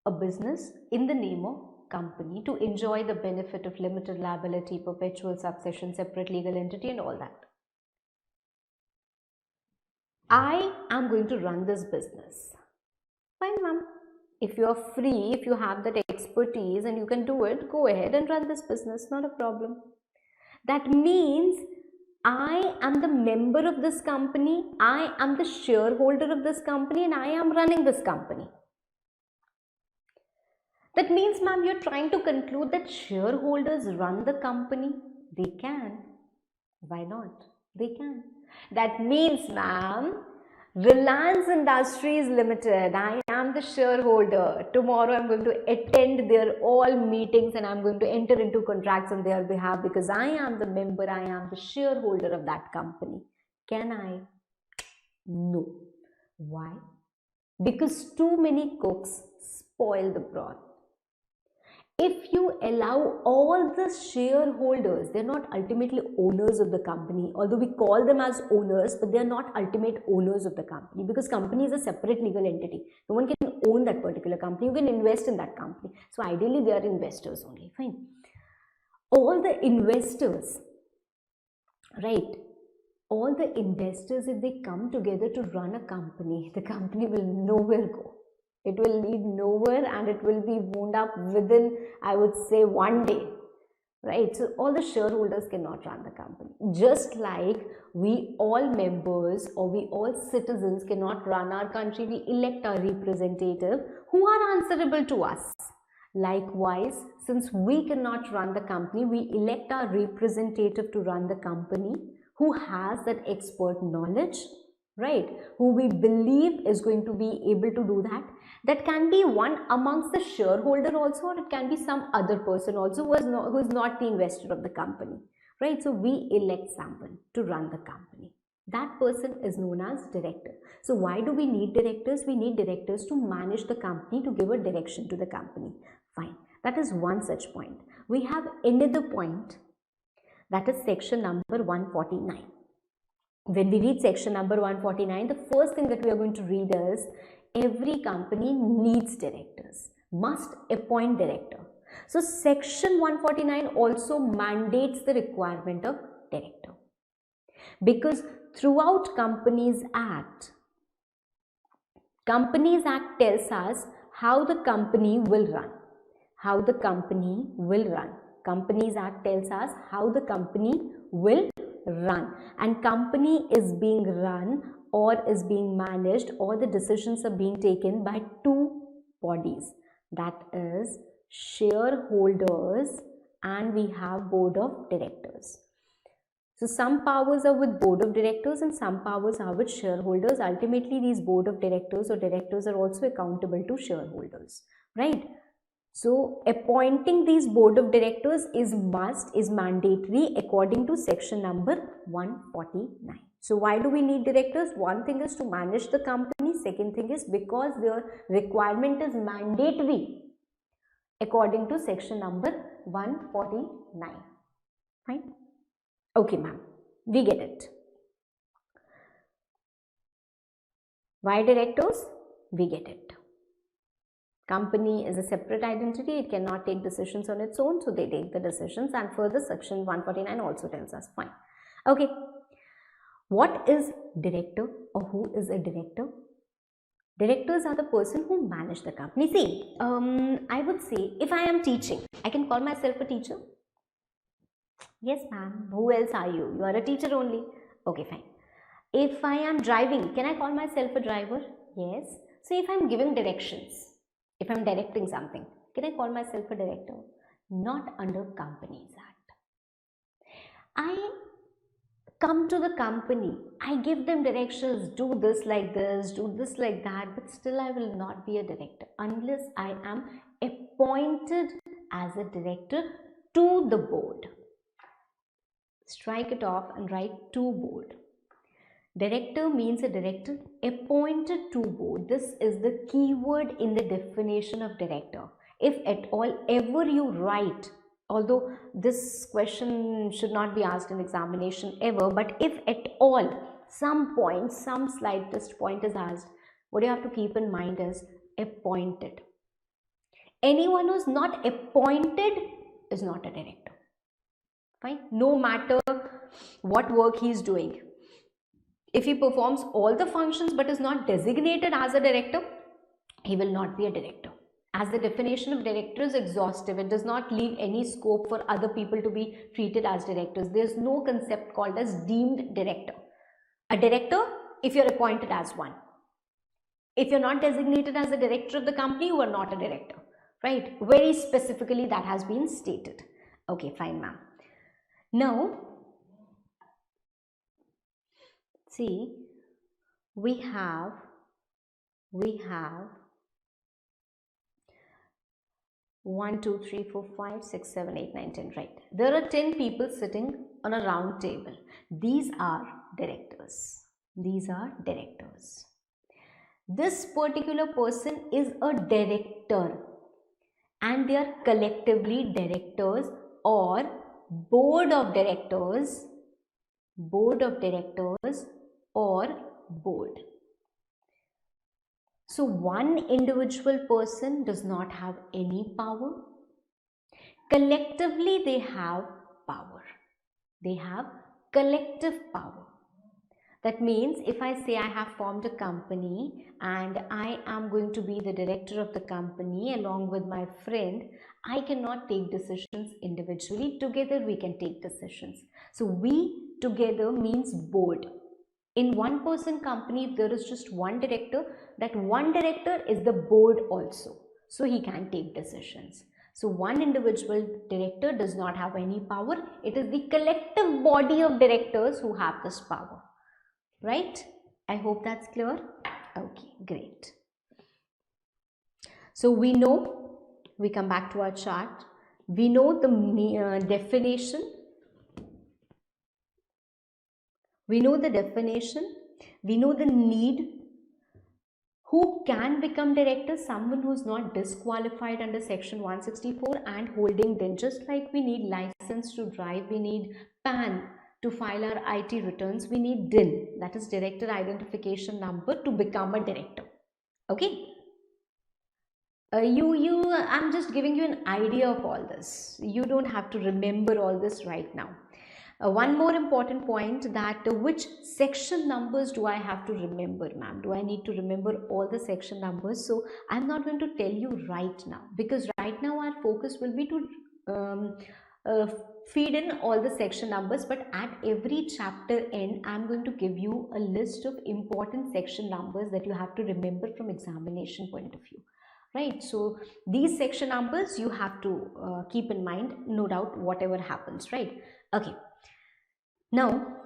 a business in the name of company to enjoy the benefit of limited liability, perpetual succession, separate legal entity and all that. I am going to run this business. Fine, ma'am. If you are free, if you have that expertise and you can do it, go ahead and run this business, not a problem. That means I am the member of this company, I am the shareholder of this company and I am running this company. That means, ma'am, you're trying to conclude that shareholders run the company? They can. Why not? They can. That means, ma'am, Reliance Industries Limited, I am the shareholder. Tomorrow I'm going to attend their all meetings and I'm going to enter into contracts on their behalf because I am the member, I am the shareholder of that company. Can I? No. Why? Because too many cooks spoil the broth. If you allow all the shareholders, they're not ultimately owners of the company, although we call them as owners, but they're not ultimate owners of the company because company is a separate legal entity. No one can own that particular company. You can invest in that company. So ideally, they are investors only. Fine. All the investors, right? All the investors, if they come together to run a company, the company will nowhere go. It will lead nowhere and it will be wound up within, I would say, 1 day, right? So all the shareholders cannot run the company. Just like we all members or we all citizens cannot run our country, we elect our representative who are answerable to us. Likewise, since we cannot run the company, we elect our representative to run the company who has that expert knowledge, right? Who we believe is going to be able to do that. That can be one amongst the shareholder also, or it can be some other person also who is not the investor of the company, right? So we elect someone to run the company. That person is known as director. So why do we need directors? We need directors to manage the company, to give a direction to the company. Fine. That is one such point. We have another point, that is section number 149. When we read section number 149, the first thing that we are going to read is every company needs directors, must appoint director. So section 149 also mandates the requirement of director, because throughout Companies Act tells us how the company will run. Companies Act tells us how the company will run, and company is being run or is being managed, or the decisions are being taken by 2 bodies, that is shareholders and we have board of directors. So some powers are with board of directors and some powers are with shareholders. Ultimately, these board of directors or directors are also accountable to shareholders, right? So appointing these board of directors is mandatory according to section number 149. So why do we need directors? One thing is to manage the company. Second thing is because their requirement is mandatory according to section number 149. Fine. Okay, ma'am. We get it. Why directors? We get it. Company is a separate identity. It cannot take decisions on its own. So they take the decisions, and further section 149 also tells us. Fine. Okay. What is director or who is a director? Directors are the person who manage the company. See, I would say if I am teaching, I can call myself a teacher. Yes, ma'am. Who else are you? You are a teacher only. Okay, fine. If I am driving, can I call myself a driver? Yes. So if I am giving directions, if I am directing something, can I call myself a director? Not under Companies Act. I come to the company, I give them directions, do this like this, do this like that, but still I will not be a director unless I am appointed as a director to the board. Strike it off and write to board. Director means a director appointed to board. This is the keyword in the definition of director. If at all ever you write, although this question should not be asked in examination ever, but if at all some point, some slightest point is asked, what you have to keep in mind is appointed. Anyone who is not appointed is not a director. Fine. No matter what work he is doing. If he performs all the functions but is not designated as a director, he will not be a director. As the definition of director is exhaustive, it does not leave any scope for other people to be treated as directors. There is no concept called as deemed director. A director, if you are appointed as one. If you are not designated as a director of the company, you are not a director. Right? Very specifically that has been stated. Okay, fine, ma'am. Now, see, we have 1, 2, 3, 4, 5, 6, 7, 8, 9, 10, right. There are 10 people sitting on a round table. These are directors. These are directors. This particular person is a director and they are collectively directors or board of directors or board. So one individual person does not have any power. Collectively they have power. They have collective power. That means if I say I have formed a company and I am going to be the director of the company along with my friend, I cannot take decisions individually. Together we can take decisions. So we together means board. In one person company, if there is just one director, that one director is the board also. So he can take decisions. So one individual director does not have any power. It is the collective body of directors who have this power. Right? I hope that's clear. Okay, great. So we know, we come back to our chart. We know the definition. We know the definition. We know the need. Who can become director? Someone who is not disqualified under section 164 and holding DIN. Just like we need license to drive, we need PAN to file our IT returns, we need DIN, that is director identification number, to become a director. Okay. I'm just giving you an idea of all this. You don't have to remember all this right now. One more important point, that which section numbers do I have to remember, ma'am? Do I need to remember all the section numbers? So I'm not going to tell you right now, because right now our focus will be to feed in all the section numbers, but at every chapter end I'm going to give you a list of important section numbers that you have to remember from examination point of view. Right, so these section numbers you have to keep in mind, no doubt, whatever happens, right? Okay. Now,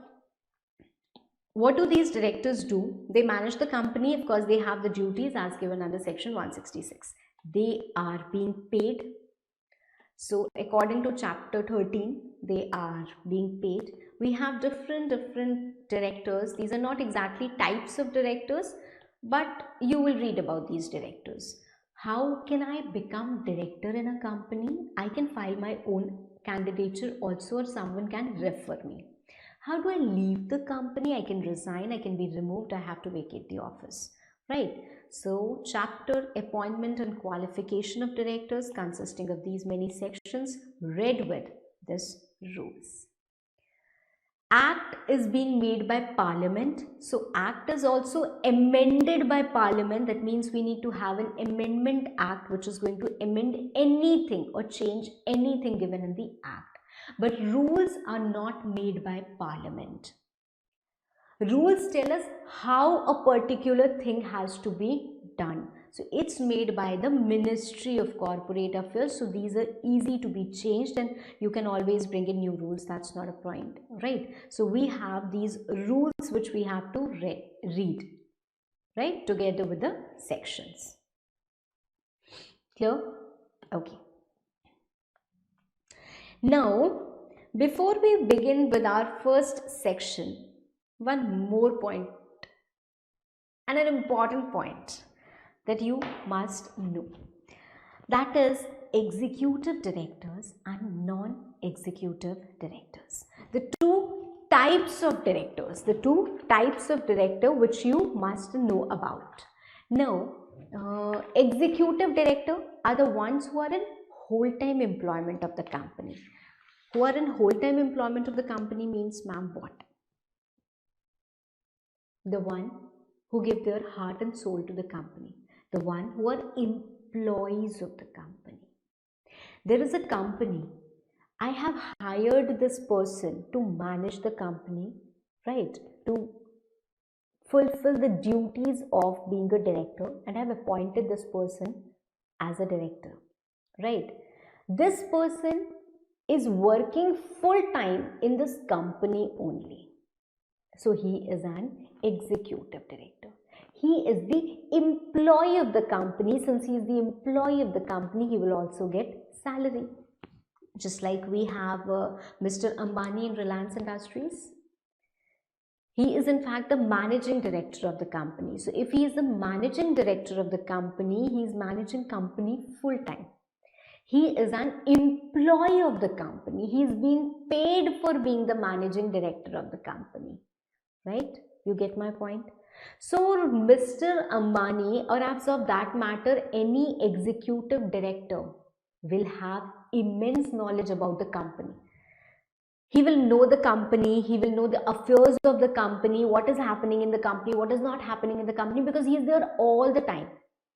what do these directors do? They manage the company. Of course, they have the duties as given under section 166. They are being paid. So according to chapter 13, they are being paid. We have different directors. These are not exactly types of directors, but you will read about these directors. How can I become director in a company? I can file my own candidature also, or someone can refer me. How do I leave the company? I can resign, I can be removed, I have to vacate the office, right? So chapter appointment and qualification of directors, consisting of these many sections, read with this rules. Act is being made by parliament, so act is also amended by parliament. That means we need to have an amendment act which is going to amend anything or change anything given in the act. But rules are not made by parliament. Rules tell us how a particular thing has to be done. So it's made by the Ministry of Corporate Affairs. So these are easy to be changed and you can always bring in new rules. That's not a point, right? So we have these rules which we have to read, right? Together with the sections. Clear? Okay. Now, before we begin with our first section, one more point and an important point that you must know, that is executive directors and non-executive directors. The two types of directors which you must know about. Now, executive director are the ones who are in whole-time employment of the company. Who are in whole-time employment of the company means, ma'am, what? The one who give their heart and soul to the company. The one who are employees of the company. There is a company. I have hired this person to manage the company, right? To fulfill the duties of being a director, and I have appointed this person as a director, right? This person is working full time in this company only. So he is an executive director. He is the employee of the company. Since he is the employee of the company, he will also get salary. Just like we have Mr. Ambani in Reliance Industries. He is in fact the managing director of the company. So if he is the managing director of the company, he is managing company full time. He is an employee of the company. He is being paid for being the managing director of the company. Right? You get my point? So Mr. Ambani, or as of that matter, any executive director will have immense knowledge about the company. He will know the company, he will know the affairs of the company, what is happening in the company, what is not happening in the company, because he is there all the time.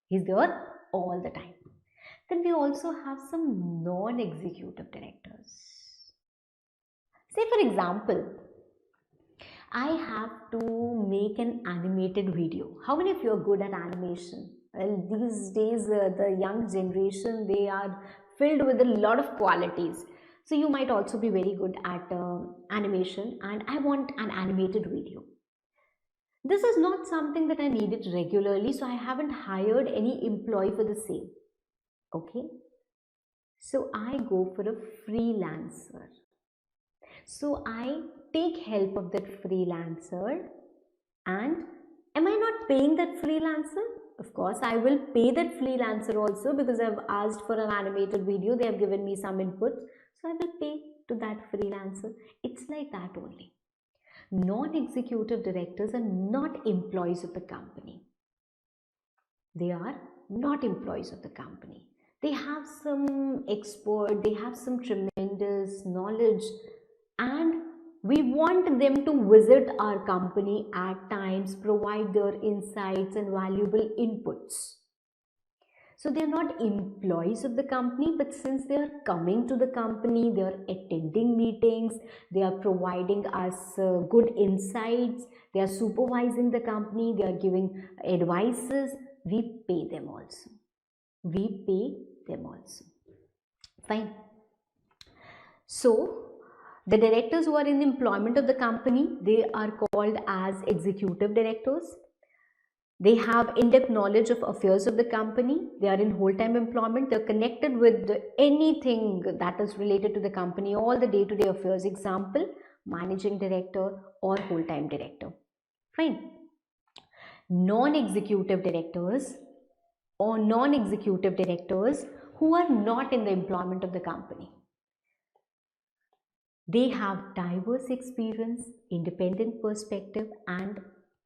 He's there all the time. Then we also have some non-executive directors. Say for example, I have to make an animated video. How many of you are good at animation? Well, these days the young generation, they are filled with a lot of qualities. So you might also be very good at animation, and I want an animated video. This is not something that I needed regularly, so I haven't hired any employee for the same. Okay. So I go for a freelancer. So I take help of that freelancer, and am I not paying that freelancer? Of course, I will pay that freelancer also, because I've asked for an animated video. They have given me some input. So I will pay to that freelancer. It's like that only. Non-executive directors are not employees of the company. They are not employees of the company. They have some expert, they have some tremendous knowledge, and we want them to visit our company at times, provide their insights and valuable inputs. So they are not employees of the company, but since they are coming to the company, they are attending meetings, they are providing us good insights, they are supervising the company, they are giving advices, we pay them also. We pay them also. Fine. So The directors who are in employment of the company, they are called as executive directors. They have in-depth knowledge of affairs of the company. They are in whole-time employment. They're connected with anything that is related to the company, all the day-to-day affairs. Example, managing director or whole-time director. Fine. Non-executive directors or non-executive directors who are not in the employment of the company. They have diverse experience, independent perspective and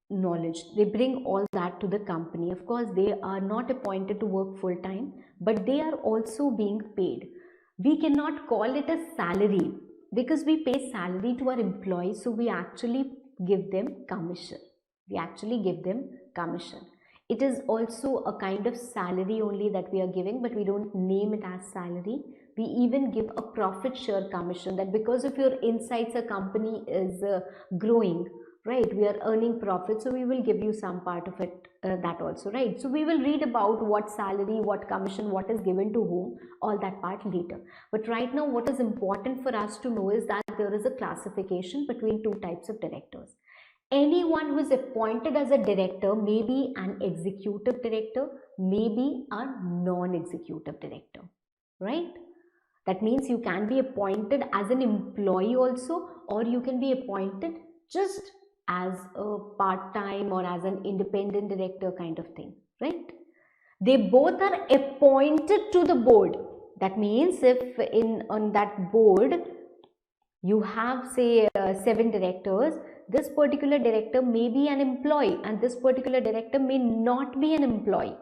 knowledge. They bring all that to the company. Of course, they are not appointed to work full time, but they are also being paid. We cannot call it a salary because we pay salary to our employees, so we actually give them commission. It is also a kind of salary only that we are giving, but we don't name it as salary. We even give a profit share commission, that because of your insights a company is growing, right, we are earning profit, so we will give you some part of it, that also, right. So we will read about what salary, what commission, what is given to whom, all that part later. But right now what is important for us to know is that there is a classification between two types of directors. Anyone who is appointed as a director may be an executive director, may be a non-executive director, right. That means you can be appointed as an employee also, or you can be appointed just as a part-time or as an independent director kind of thing, right. They both are appointed to the board. That means if on that board you have say 7 directors, this particular director may be an employee and this particular director may not be an employee.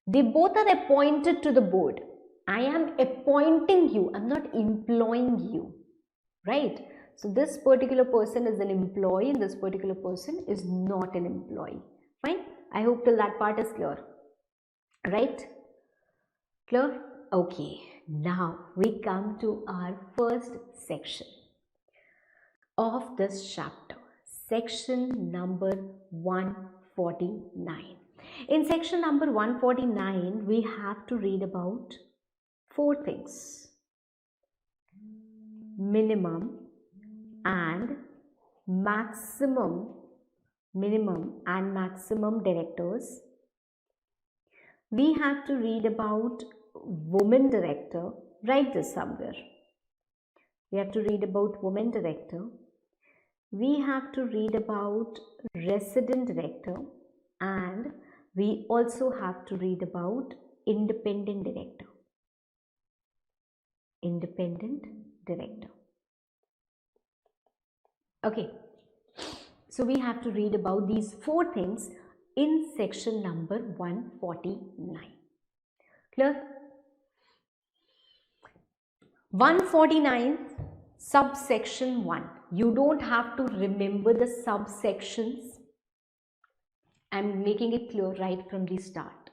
They both are appointed to the board. I am appointing you, I'm not employing you, right. So this particular person is an employee and this particular person is not an employee. Fine. I hope till that part is clear, right. Clear? Okay. Now we come to our first section of this chapter, section number 149. In section number 149, we have to read about 4 things: minimum and maximum directors. We have to read about woman director. Write this somewhere. We have to read about woman director. We have to read about resident director, and we also have to read about independent director. Okay, so we have to read about these 4 things in section number 149. Clear? 149, subsection 1. You don't have to remember the subsections. I'm making it clear right from the start.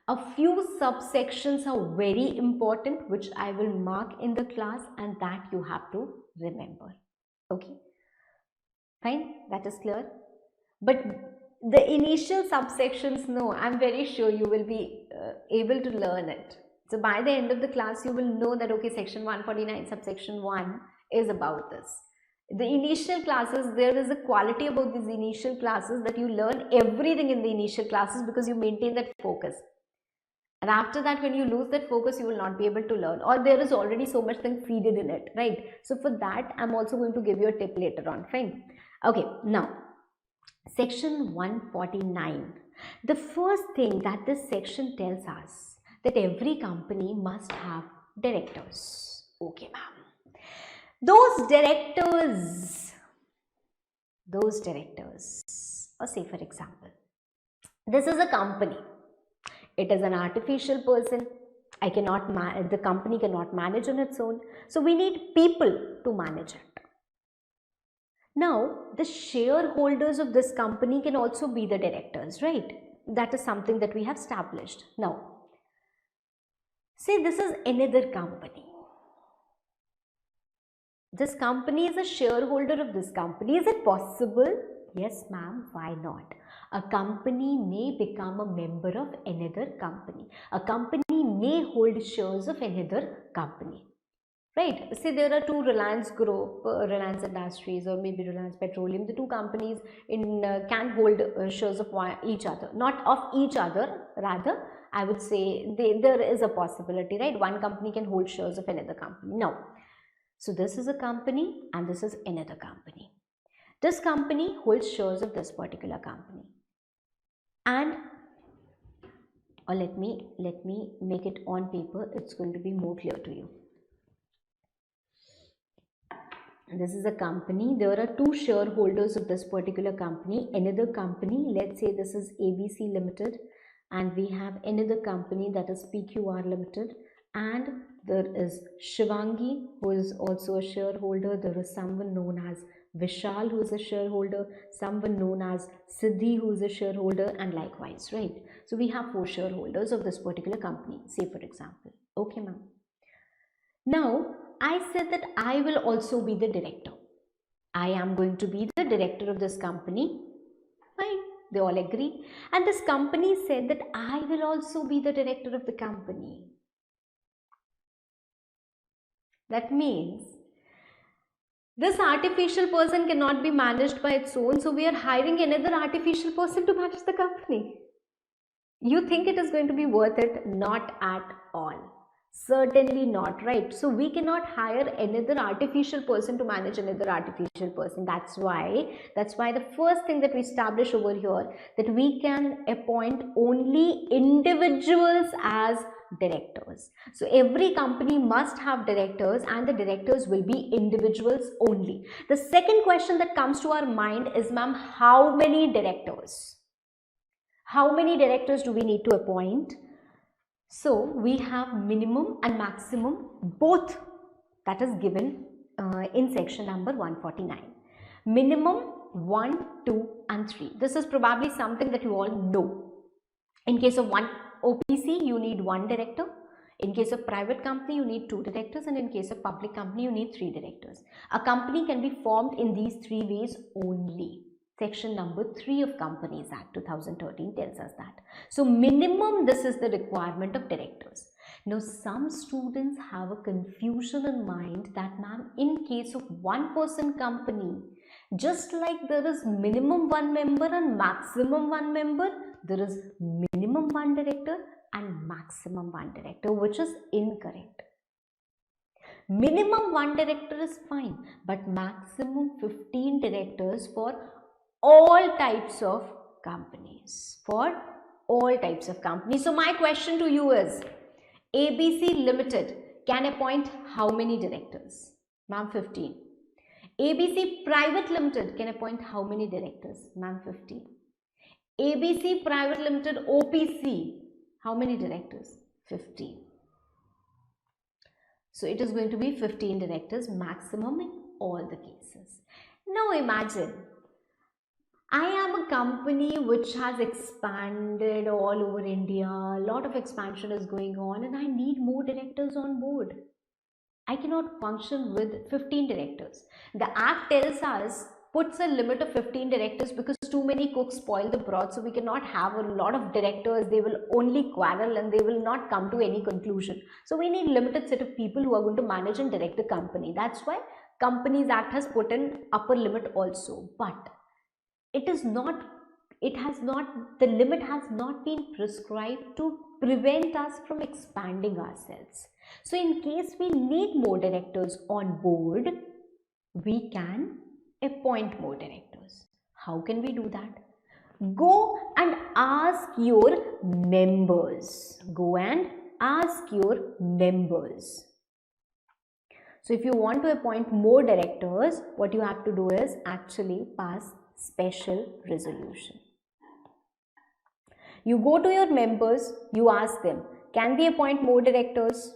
A few subsections are very important, which I will mark in the class, and that you have to remember. Okay, fine, that is clear. But the initial subsections, no, I'm very sure you will be able to learn it. So by the end of the class, you will know that, okay, section 149, subsection 1 is about this. The initial classes, there is a quality about these initial classes that you learn everything in the initial classes because you maintain that focus. And after that, when you lose that focus, you will not be able to learn, or there is already so much thing feeded in it, right? So for that, I'm also going to give you a tip later on, fine? Okay, now, section 149. The first thing that this section tells us, that every company must have directors. Okay, ma'am. Those directors, or say for example, this is a company. It is an artificial person. The company cannot manage on its own. So we need people to manage it. Now, the shareholders of this company can also be the directors, right? That is something that we have established. Now, say this is another company. This company is a shareholder of this company. Is it possible? Yes, ma'am. Why not? A company may become a member of another company. A company may hold shares of another company. right? Say there are two Reliance Group, Reliance Industries, or maybe Reliance Petroleum. The two companies can hold shares of each other, not of each other, rather I would say there is a possibility, right? One company can hold shares of another company. No. So this is a company and this is another company. This company holds shares of this particular company. And or let me make it on paper. It's going to be more clear to you. This is a company. There are two shareholders of this particular company. Another company, let's say this is ABC Limited, and we have another company that is PQR Limited, and there is Shivangi, who is also a shareholder. There is someone known as Vishal, who is a shareholder, someone known as Siddhi, who is a shareholder, and likewise, right? So we have four shareholders of this particular company, say for example. Okay, ma'am. Now, I said that I will also be the director. I am going to be the director of this company. Fine, they all agree. And this company said that I will also be the director of the company. That means this artificial person cannot be managed by its own, so we are hiring another artificial person to manage the company. You think it is going to be worth it? Not at all. Certainly not, right? So we cannot hire another artificial person to manage another artificial person. That's why the first thing that we establish over here, that we can appoint only individuals as directors. So every company must have directors, and the directors will be individuals only. The second question that comes to our mind is, ma'am, how many directors? How many directors do we need to appoint? So we have minimum and maximum, both, that is given in section number 149. Minimum 1, 2 and 3. This is probably something that you all know. In case of one OPC, you need one director. In case of private company, you need 2 directors, and in case of public company, you need 3 directors. A company can be formed in these 3 ways only. Section number 3 of Companies Act 2013 tells us that. So minimum, this is the requirement of directors. Now some students have a confusion in mind that, ma'am, in case of one person company, just like there is minimum 1 member and maximum 1 member, there is minimum 1 director and maximum 1 director, which is incorrect. Minimum 1 director is fine, but maximum 15 directors for all types of companies. For all types of companies. So my question to you is, ABC Limited can appoint how many directors? Ma'am, 15. ABC Private Limited can appoint how many directors? Ma'am, 15. ABC Private Limited OPC, how many directors? 15. So it is going to be 15 directors maximum in all the cases. Now imagine, I am a company which has expanded all over India, a lot of expansion is going on, and I need more directors on board. I cannot function with 15 directors. The Act tells us, puts a limit of 15 directors because too many cooks spoil the broth, so we cannot have a lot of directors. They will only quarrel and they will not come to any conclusion. So we need limited set of people who are going to manage and direct the company. That's why Companies Act has put an upper limit also. But it is not, the limit has not been prescribed to prevent us from expanding ourselves. So in case we need more directors on board, we can appoint more directors. How can we do that? Go and ask your members. Go and ask your members. So if you want to appoint more directors, what you have to do is actually pass special resolution. You go to your members, you ask them, can we appoint more directors?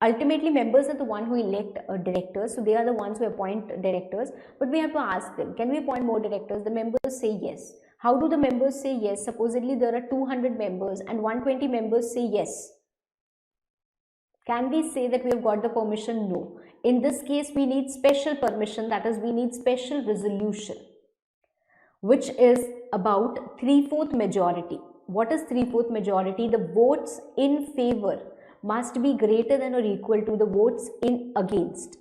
Ultimately, members are the one who elect directors, so they are the ones who appoint directors, but we have to ask them, can we appoint more directors? The members say yes. How do the members say yes? Supposedly there are 200 members and 120 members say yes. Can we say that we have got the permission? No. In this case, we need special permission, that is, we need special resolution, which is about 3/4 majority. What is 3/4 majority? The votes in favor must be greater than or equal to the votes in against.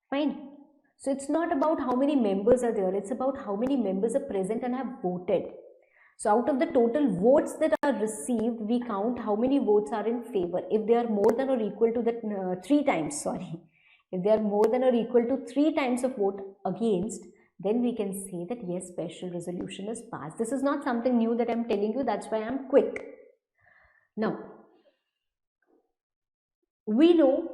Fine. So it's not about how many members are there, it's about how many members are present and have voted. So out of the total votes that are received, we count how many votes are in favor. If they are more than or equal to the 3 times, if they are more than or equal to 3 times of vote against, then we can say that yes, special resolution is passed. This is not something new that I'm telling you, that's why I'm quick. Now, we know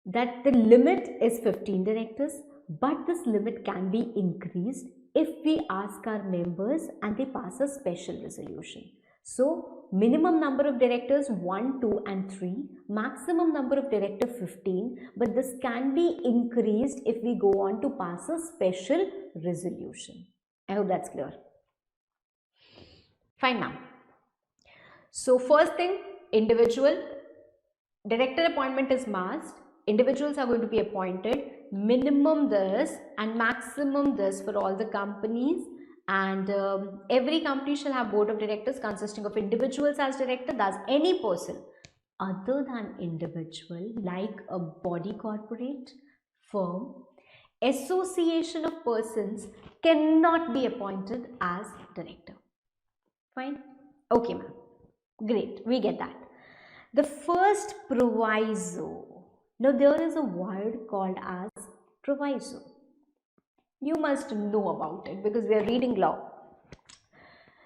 that the limit is 15 directors, but this limit can be increased if we ask our members and they pass a special resolution. So minimum number of directors 1, 2 and 3, maximum number of director 15, but this can be increased if we go on to pass a special resolution. I hope that's clear. Fine ma'am. So first thing, individual director appointment is must. Individuals are going to be appointed, minimum this and maximum this for all the companies, and every company shall have board of directors consisting of individuals as director. Thus any person other than individual, like a body corporate, firm, association of persons, cannot be appointed as director. Fine. Okay ma'am, great, we get that. The first proviso. Now there is a word called as proviso. You must know about it because we are reading law.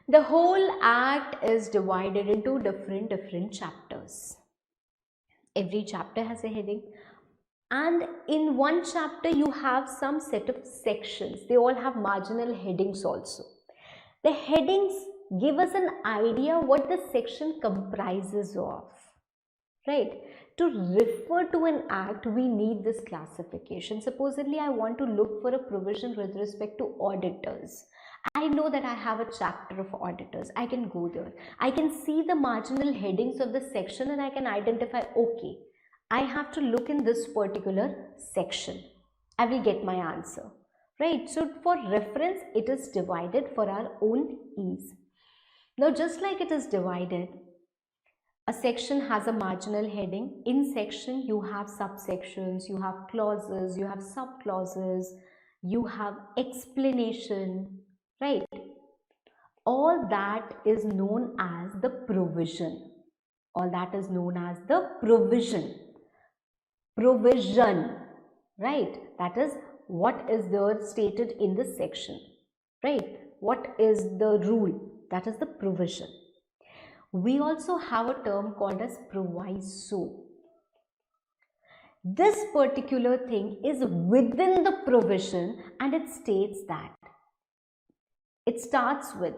The whole act is divided into different chapters. Every chapter has a heading, and in one chapter you have some set of sections. They all have marginal headings also. The headings give us an idea what the section comprises of, right? To refer to an act, we need this classification. Supposedly, I want to look for a provision with respect to auditors. I know that I have a chapter of auditors. I can go there. I can see the marginal headings of the section and I can identify, okay, I have to look in this particular section. I will get my answer, right? So, for reference, it is divided for our own ease. Now, just like it is divided, a section has a marginal heading. In section, you have subsections, you have clauses, you have subclauses, you have explanation, right? All that is known as the provision. All that is known as the provision. Provision, right? That is what is there stated in the section, right? What is the rule? That is the provision. We also have a term called as proviso. This particular thing is within the provision and it states that. It starts with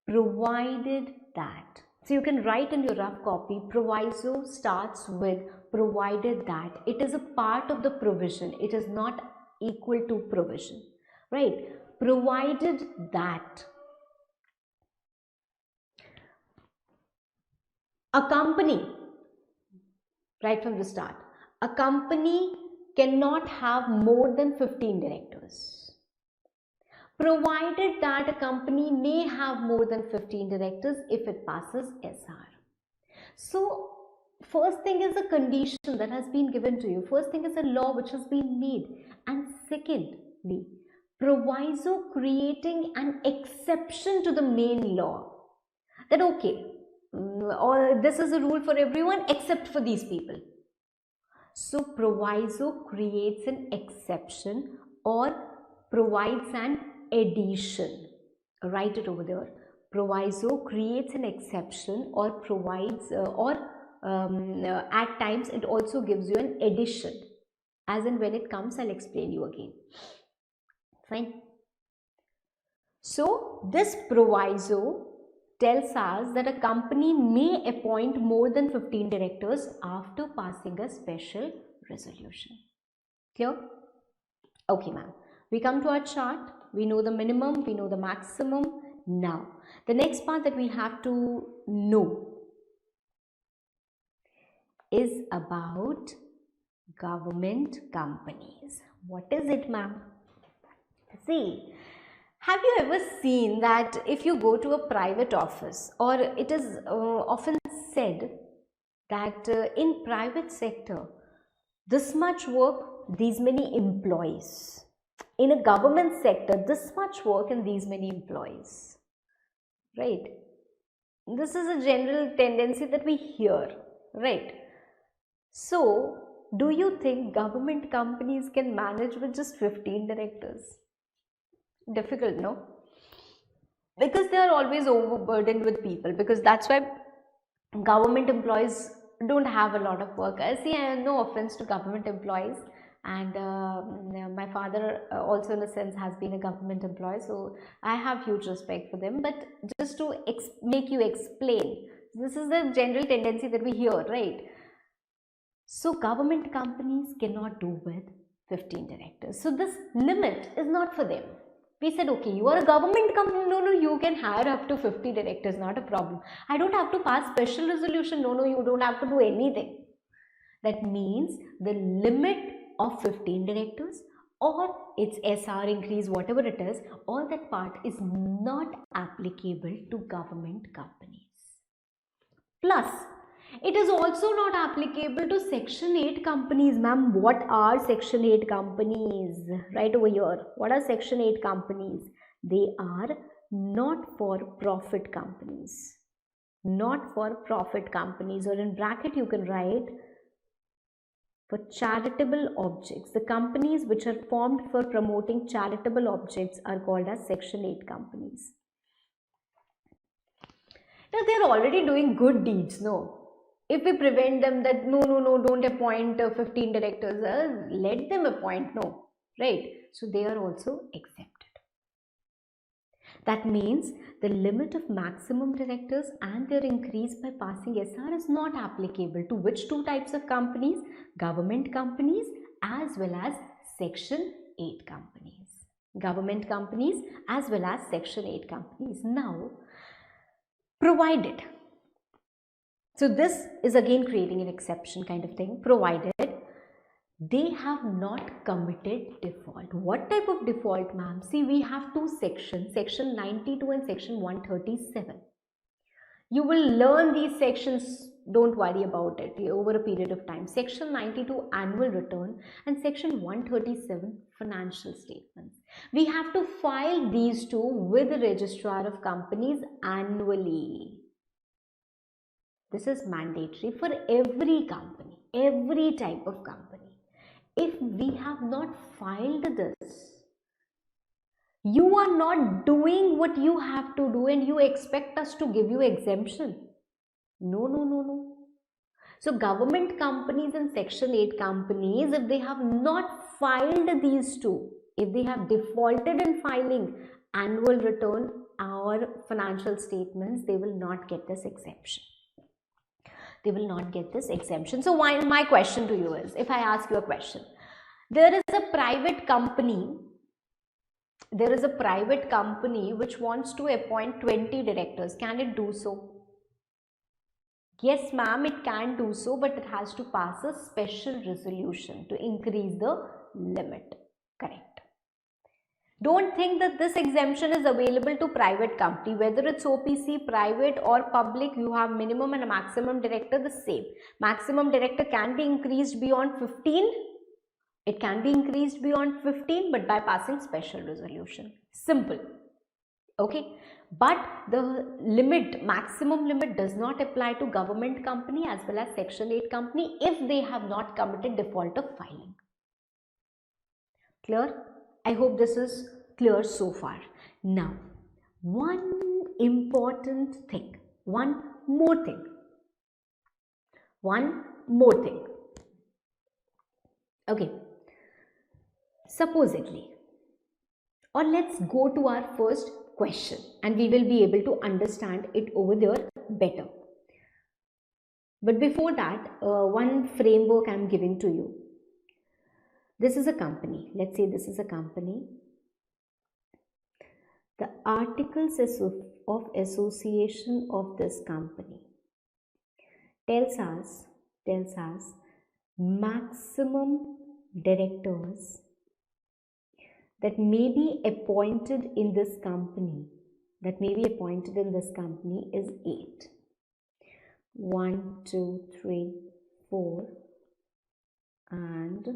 provided that. So you can write in your rough copy, proviso starts with provided that. It is a part of the provision. It is not equal to provision, right? Provided that. A company, right from the start, a company cannot have more than 15 directors, provided that a company may have more than 15 directors if it passes SR. So, first thing is a condition that has been given to you. First thing is a law which has been made. And secondly, proviso creating an exception to the main law. That okay, or this is a rule for everyone except for these people. So proviso creates an exception or provides an addition. Write it over there. Proviso creates an exception or provides at times it also gives you an addition. As in when it comes, I'll explain you again. Fine. So this proviso tells us that a company may appoint more than 15 directors after passing a special resolution. Clear? Okay, ma'am. We come to our chart. We know the minimum, we know the maximum. Now, the next part that we have to know is about government companies. What is it, ma'am? See, have you ever seen that if you go to a private office, or it is often said that in private sector, this much work, these many employees. In a government sector, this much work and these many employees. Right? This is a general tendency that we hear. Right? So, do you think government companies can manage with just 15 directors? Difficult, no? Because they are always overburdened with people, because that's why government employees don't have a lot of work. See, I have no offense to government employees, and my father also in a sense has been a government employee, so I have huge respect for them. But just to make you explain, this is the general tendency that we hear, right? So government companies cannot do with 15 directors. So this limit is not for them. We said, okay, you are a government company, no, you can hire up to 50 directors, not a problem. I don't have to pass special resolution, no, you don't have to do anything. That means the limit of 15 directors or its SR increase, whatever it is, all that part is not applicable to government companies. Plus, it is also not applicable to Section 8 companies. Ma'am, what are Section 8 companies? Right over here. What are Section 8 companies? They are not for profit companies. Not for profit companies, or in bracket you can write for charitable objects. The companies which are formed for promoting charitable objects are called as Section 8 companies. Now they are already doing good deeds, no? If we prevent them that no, don't appoint 15 directors, let them appoint, no, right? So they are also exempted. That means the limit of maximum directors and their increase by passing SR is not applicable to which two types of companies? Government companies as well as Section 8 companies. Government companies as well as Section 8 companies. Now, provided, so this is again creating an exception kind of thing, provided they have not committed default. What type of default, ma'am? See, we have two sections, Section 92 and Section 137. You will learn these sections, don't worry about it, over a period of time. Section 92 annual return and Section 137 financial statements. We have to file these two with the registrar of companies annually. This is mandatory for every company, every type of company. If we have not filed this, you are not doing what you have to do and you expect us to give you exemption. No. So government companies and Section 8 companies, if they have not filed these two, if they have defaulted in filing annual return or financial statements, they will not get this exemption. They will not get this exemption. So my question to you is, if I ask you a question, there is a private company which wants to appoint 20 directors. Can it do so? Yes, ma'am, it can do so, but it has to pass a special resolution to increase the limit. Correct. Don't think that this exemption is available to private company. Whether it's OPC, private or public, you have minimum and a maximum director, the same. Maximum director can be increased beyond 15. It can be increased beyond 15, but by passing special resolution. Simple. Okay. But the limit, maximum limit, does not apply to government company as well as Section 8 company if they have not committed default of filing. Clear? I hope this is clear so far. Now, one important thing, one more thing. Okay, supposedly, or let's go to our first question and we will be able to understand it over there better. But before that, one framework I am giving to you. This is a company. Let's say this is a company. The articles of association of this company tells us maximum directors that may be appointed in this company is 8. 1, 2, 3, 4 and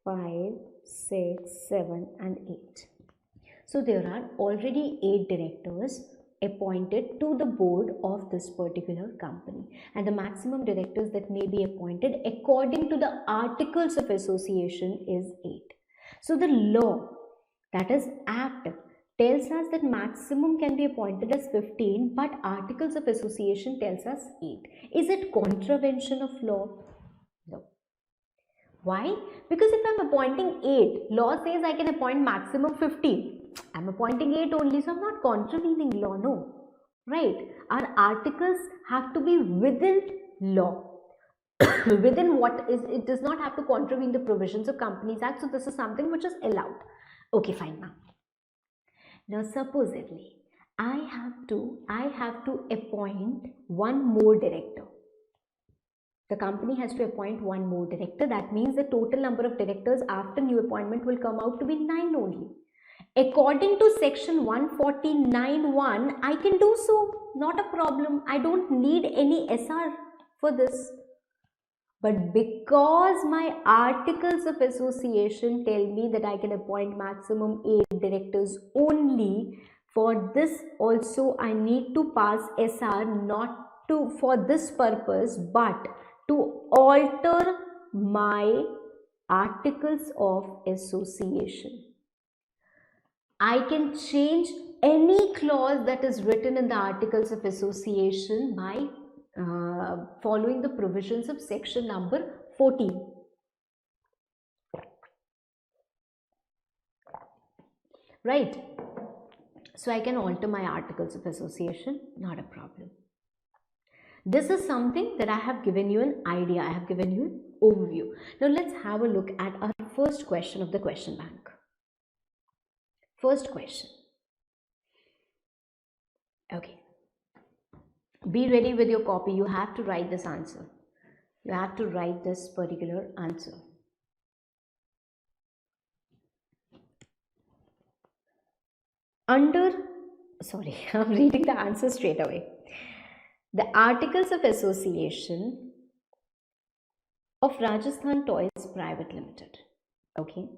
5, 6, 7 and 8. So there are already 8 directors appointed to the board of this particular company, and the maximum directors that may be appointed according to the articles of association is 8. So the law, that is act, tells us that maximum can be appointed as 15, but articles of association tells us 8. Is it contravention of law? No. Why? Because if I'm appointing 8, law says I can appoint maximum 15. I'm appointing 8 only, so I'm not contravening law, no. Right? Our articles have to be within law. Within what is, it does not have to contravene the provisions of Companies Act, so this is something which is allowed. Okay, fine now. Now supposedly, I have to appoint one more director. The company has to appoint one more director. That means the total number of directors after new appointment will come out to be 9 only. According to section 149(1), I can do so, not a problem. I don't need any SR for this. But because my articles of association tell me that I can appoint maximum 8 directors only, for this also I need to pass SR, not to for this purpose, but to alter my articles of association. I can change any clause that is written in the articles of association by following the provisions of section number 14. Right? So I can alter my articles of association, not a problem. This is something that I have given you an idea, I have given you an overview. Now let's have a look at our first question of the question bank. First question. Okay. Be ready with your copy. You have to write this answer. You have to write this particular answer. I'm reading the answer straight away. The Articles of Association of Rajasthan Toys Private Limited, okay,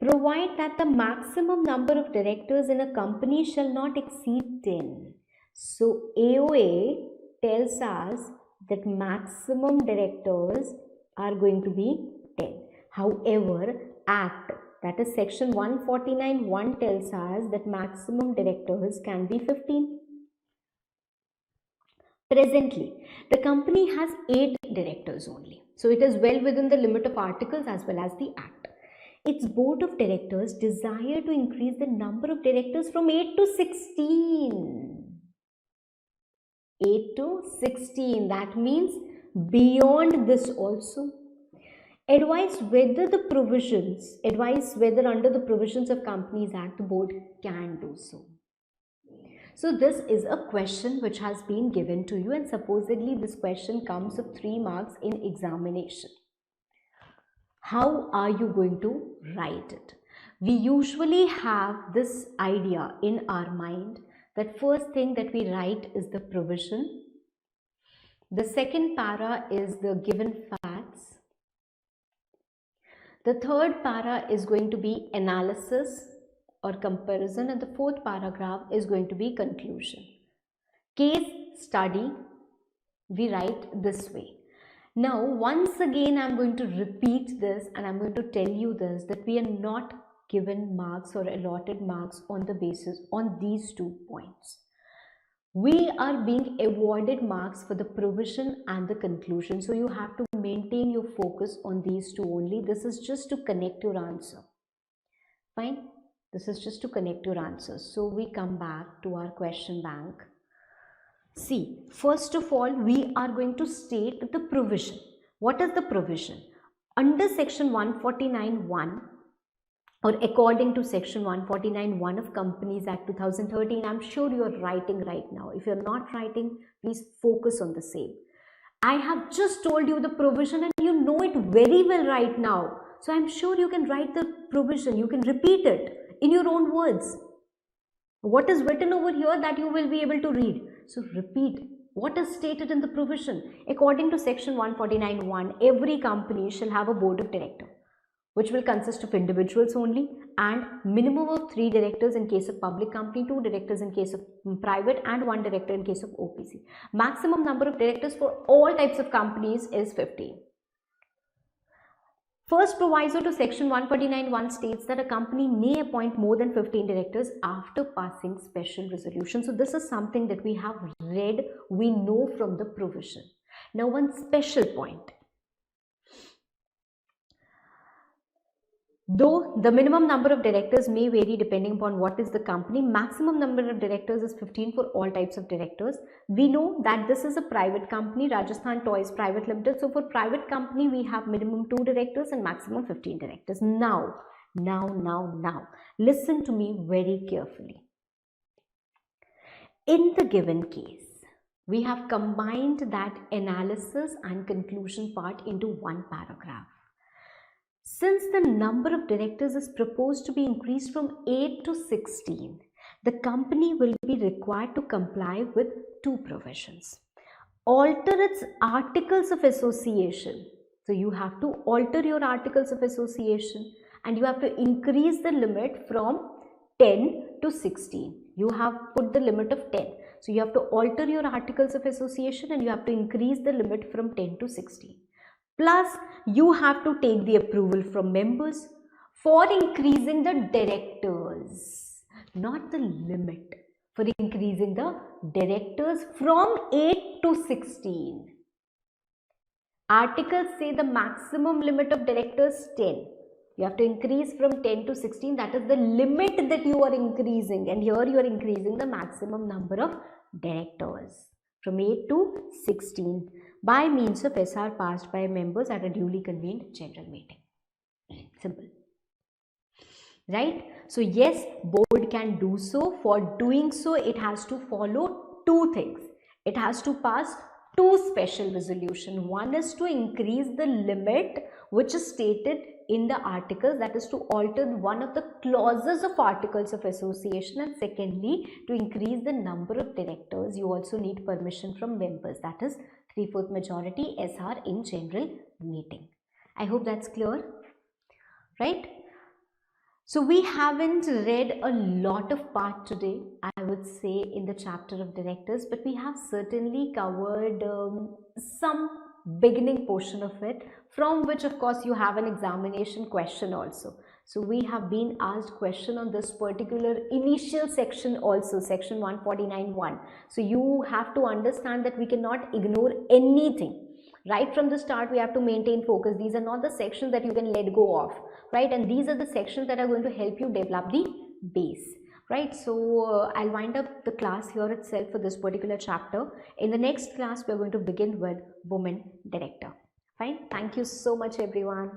provide that the maximum number of directors in a company shall not exceed 10. So AOA tells us that maximum directors are going to be 10. However, Act, that is section 149(1) tells us that maximum directors can be 15. Presently, the company has 8 directors only. So it is well within the limit of articles as well as the Act. Its board of directors desire to increase the number of directors from 8 to 16. 8 to 16, that means beyond this also. Advise whether under the provisions of Companies Act the board can do so. So this is a question which has been given to you, and supposedly this question comes with 3 marks in examination. How are you going to write it? We usually have this idea in our mind that first thing that we write is the provision. The second para is the given facts. The third para is going to be analysis or comparison, and the fourth paragraph is going to be conclusion. Case study, we write this way. Now once again I am going to repeat this, and I am going to tell you this, that we are not given marks or allotted marks on the basis on these 2 points. We are being awarded marks for the provision and the conclusion, so you have to maintain your focus on these 2 only. This is just to connect your answer. Fine? This is just to connect your answers. So we come back to our question bank. See, first of all, we are going to state the provision. What is the provision? Under section 149(1) or according to section 149(1) of Companies Act 2013, I'm sure you are writing right now. If you're not writing, please focus on the same. I have just told you the provision and you know it very well right now. So I'm sure you can write the provision. You can repeat it in your own words. What is written over here that you will be able to read. So repeat what is stated in the provision. According to section 149(1), every company shall have a board of directors, which will consist of individuals only, and minimum of 3 directors in case of public company, 2 directors in case of private, and 1 director in case of OPC. Maximum number of directors for all types of companies is 15. First proviso to section 149(1) states that a company may appoint more than 15 directors after passing special resolution. So this is something that we have read, we know from the provision. Now one special point. Though the minimum number of directors may vary depending upon what is the company, maximum number of directors is 15 for all types of directors. We know that this is a private company, Rajasthan Toys Private Limited. So for private company, we have minimum 2 directors and maximum 15 directors. Now, listen to me very carefully. In the given case, we have combined that analysis and conclusion part into one paragraph. Since the number of directors is proposed to be increased from 8 to 16, the company will be required to comply with 2 provisions. Alter its articles of association. So you have to alter your articles of association and you have to increase the limit from 10 to 16. You have put the limit of 10. So you have to alter your articles of association and you have to increase the limit from 10 to 16. Plus, you have to take the approval from members for increasing the directors, not the limit, for increasing the directors from 8 to 16. Articles say the maximum limit of directors 10. You have to increase from 10 to 16. That is the limit that you are increasing, and here you are increasing the maximum number of directors from 8 to 16 by means of SR passed by members at a duly convened general meeting. Simple. Right? So yes, board can do so. For doing so, it has to follow 2 things. It has to pass 2 special resolutions. One is to increase the limit which is stated in the articles, that is to alter one of the clauses of articles of association, and secondly to increase the number of directors. You also need permission from members, that is 3/4 majority SR in general meeting. I hope that's clear, right? So we haven't read a lot of part today, I would say, in the chapter of directors, but we have certainly covered some beginning portion of it, from which of course you have an examination question also. So we have been asked question on this particular initial section also, section 149(1). So you have to understand that we cannot ignore anything. Right from the start, we have to maintain focus. These are not the sections that you can let go of, right? And these are the sections that are going to help you develop the base, right? So I'll wind up the class here itself for this particular chapter. In the next class, we're going to begin with women director. Fine. Thank you so much, everyone.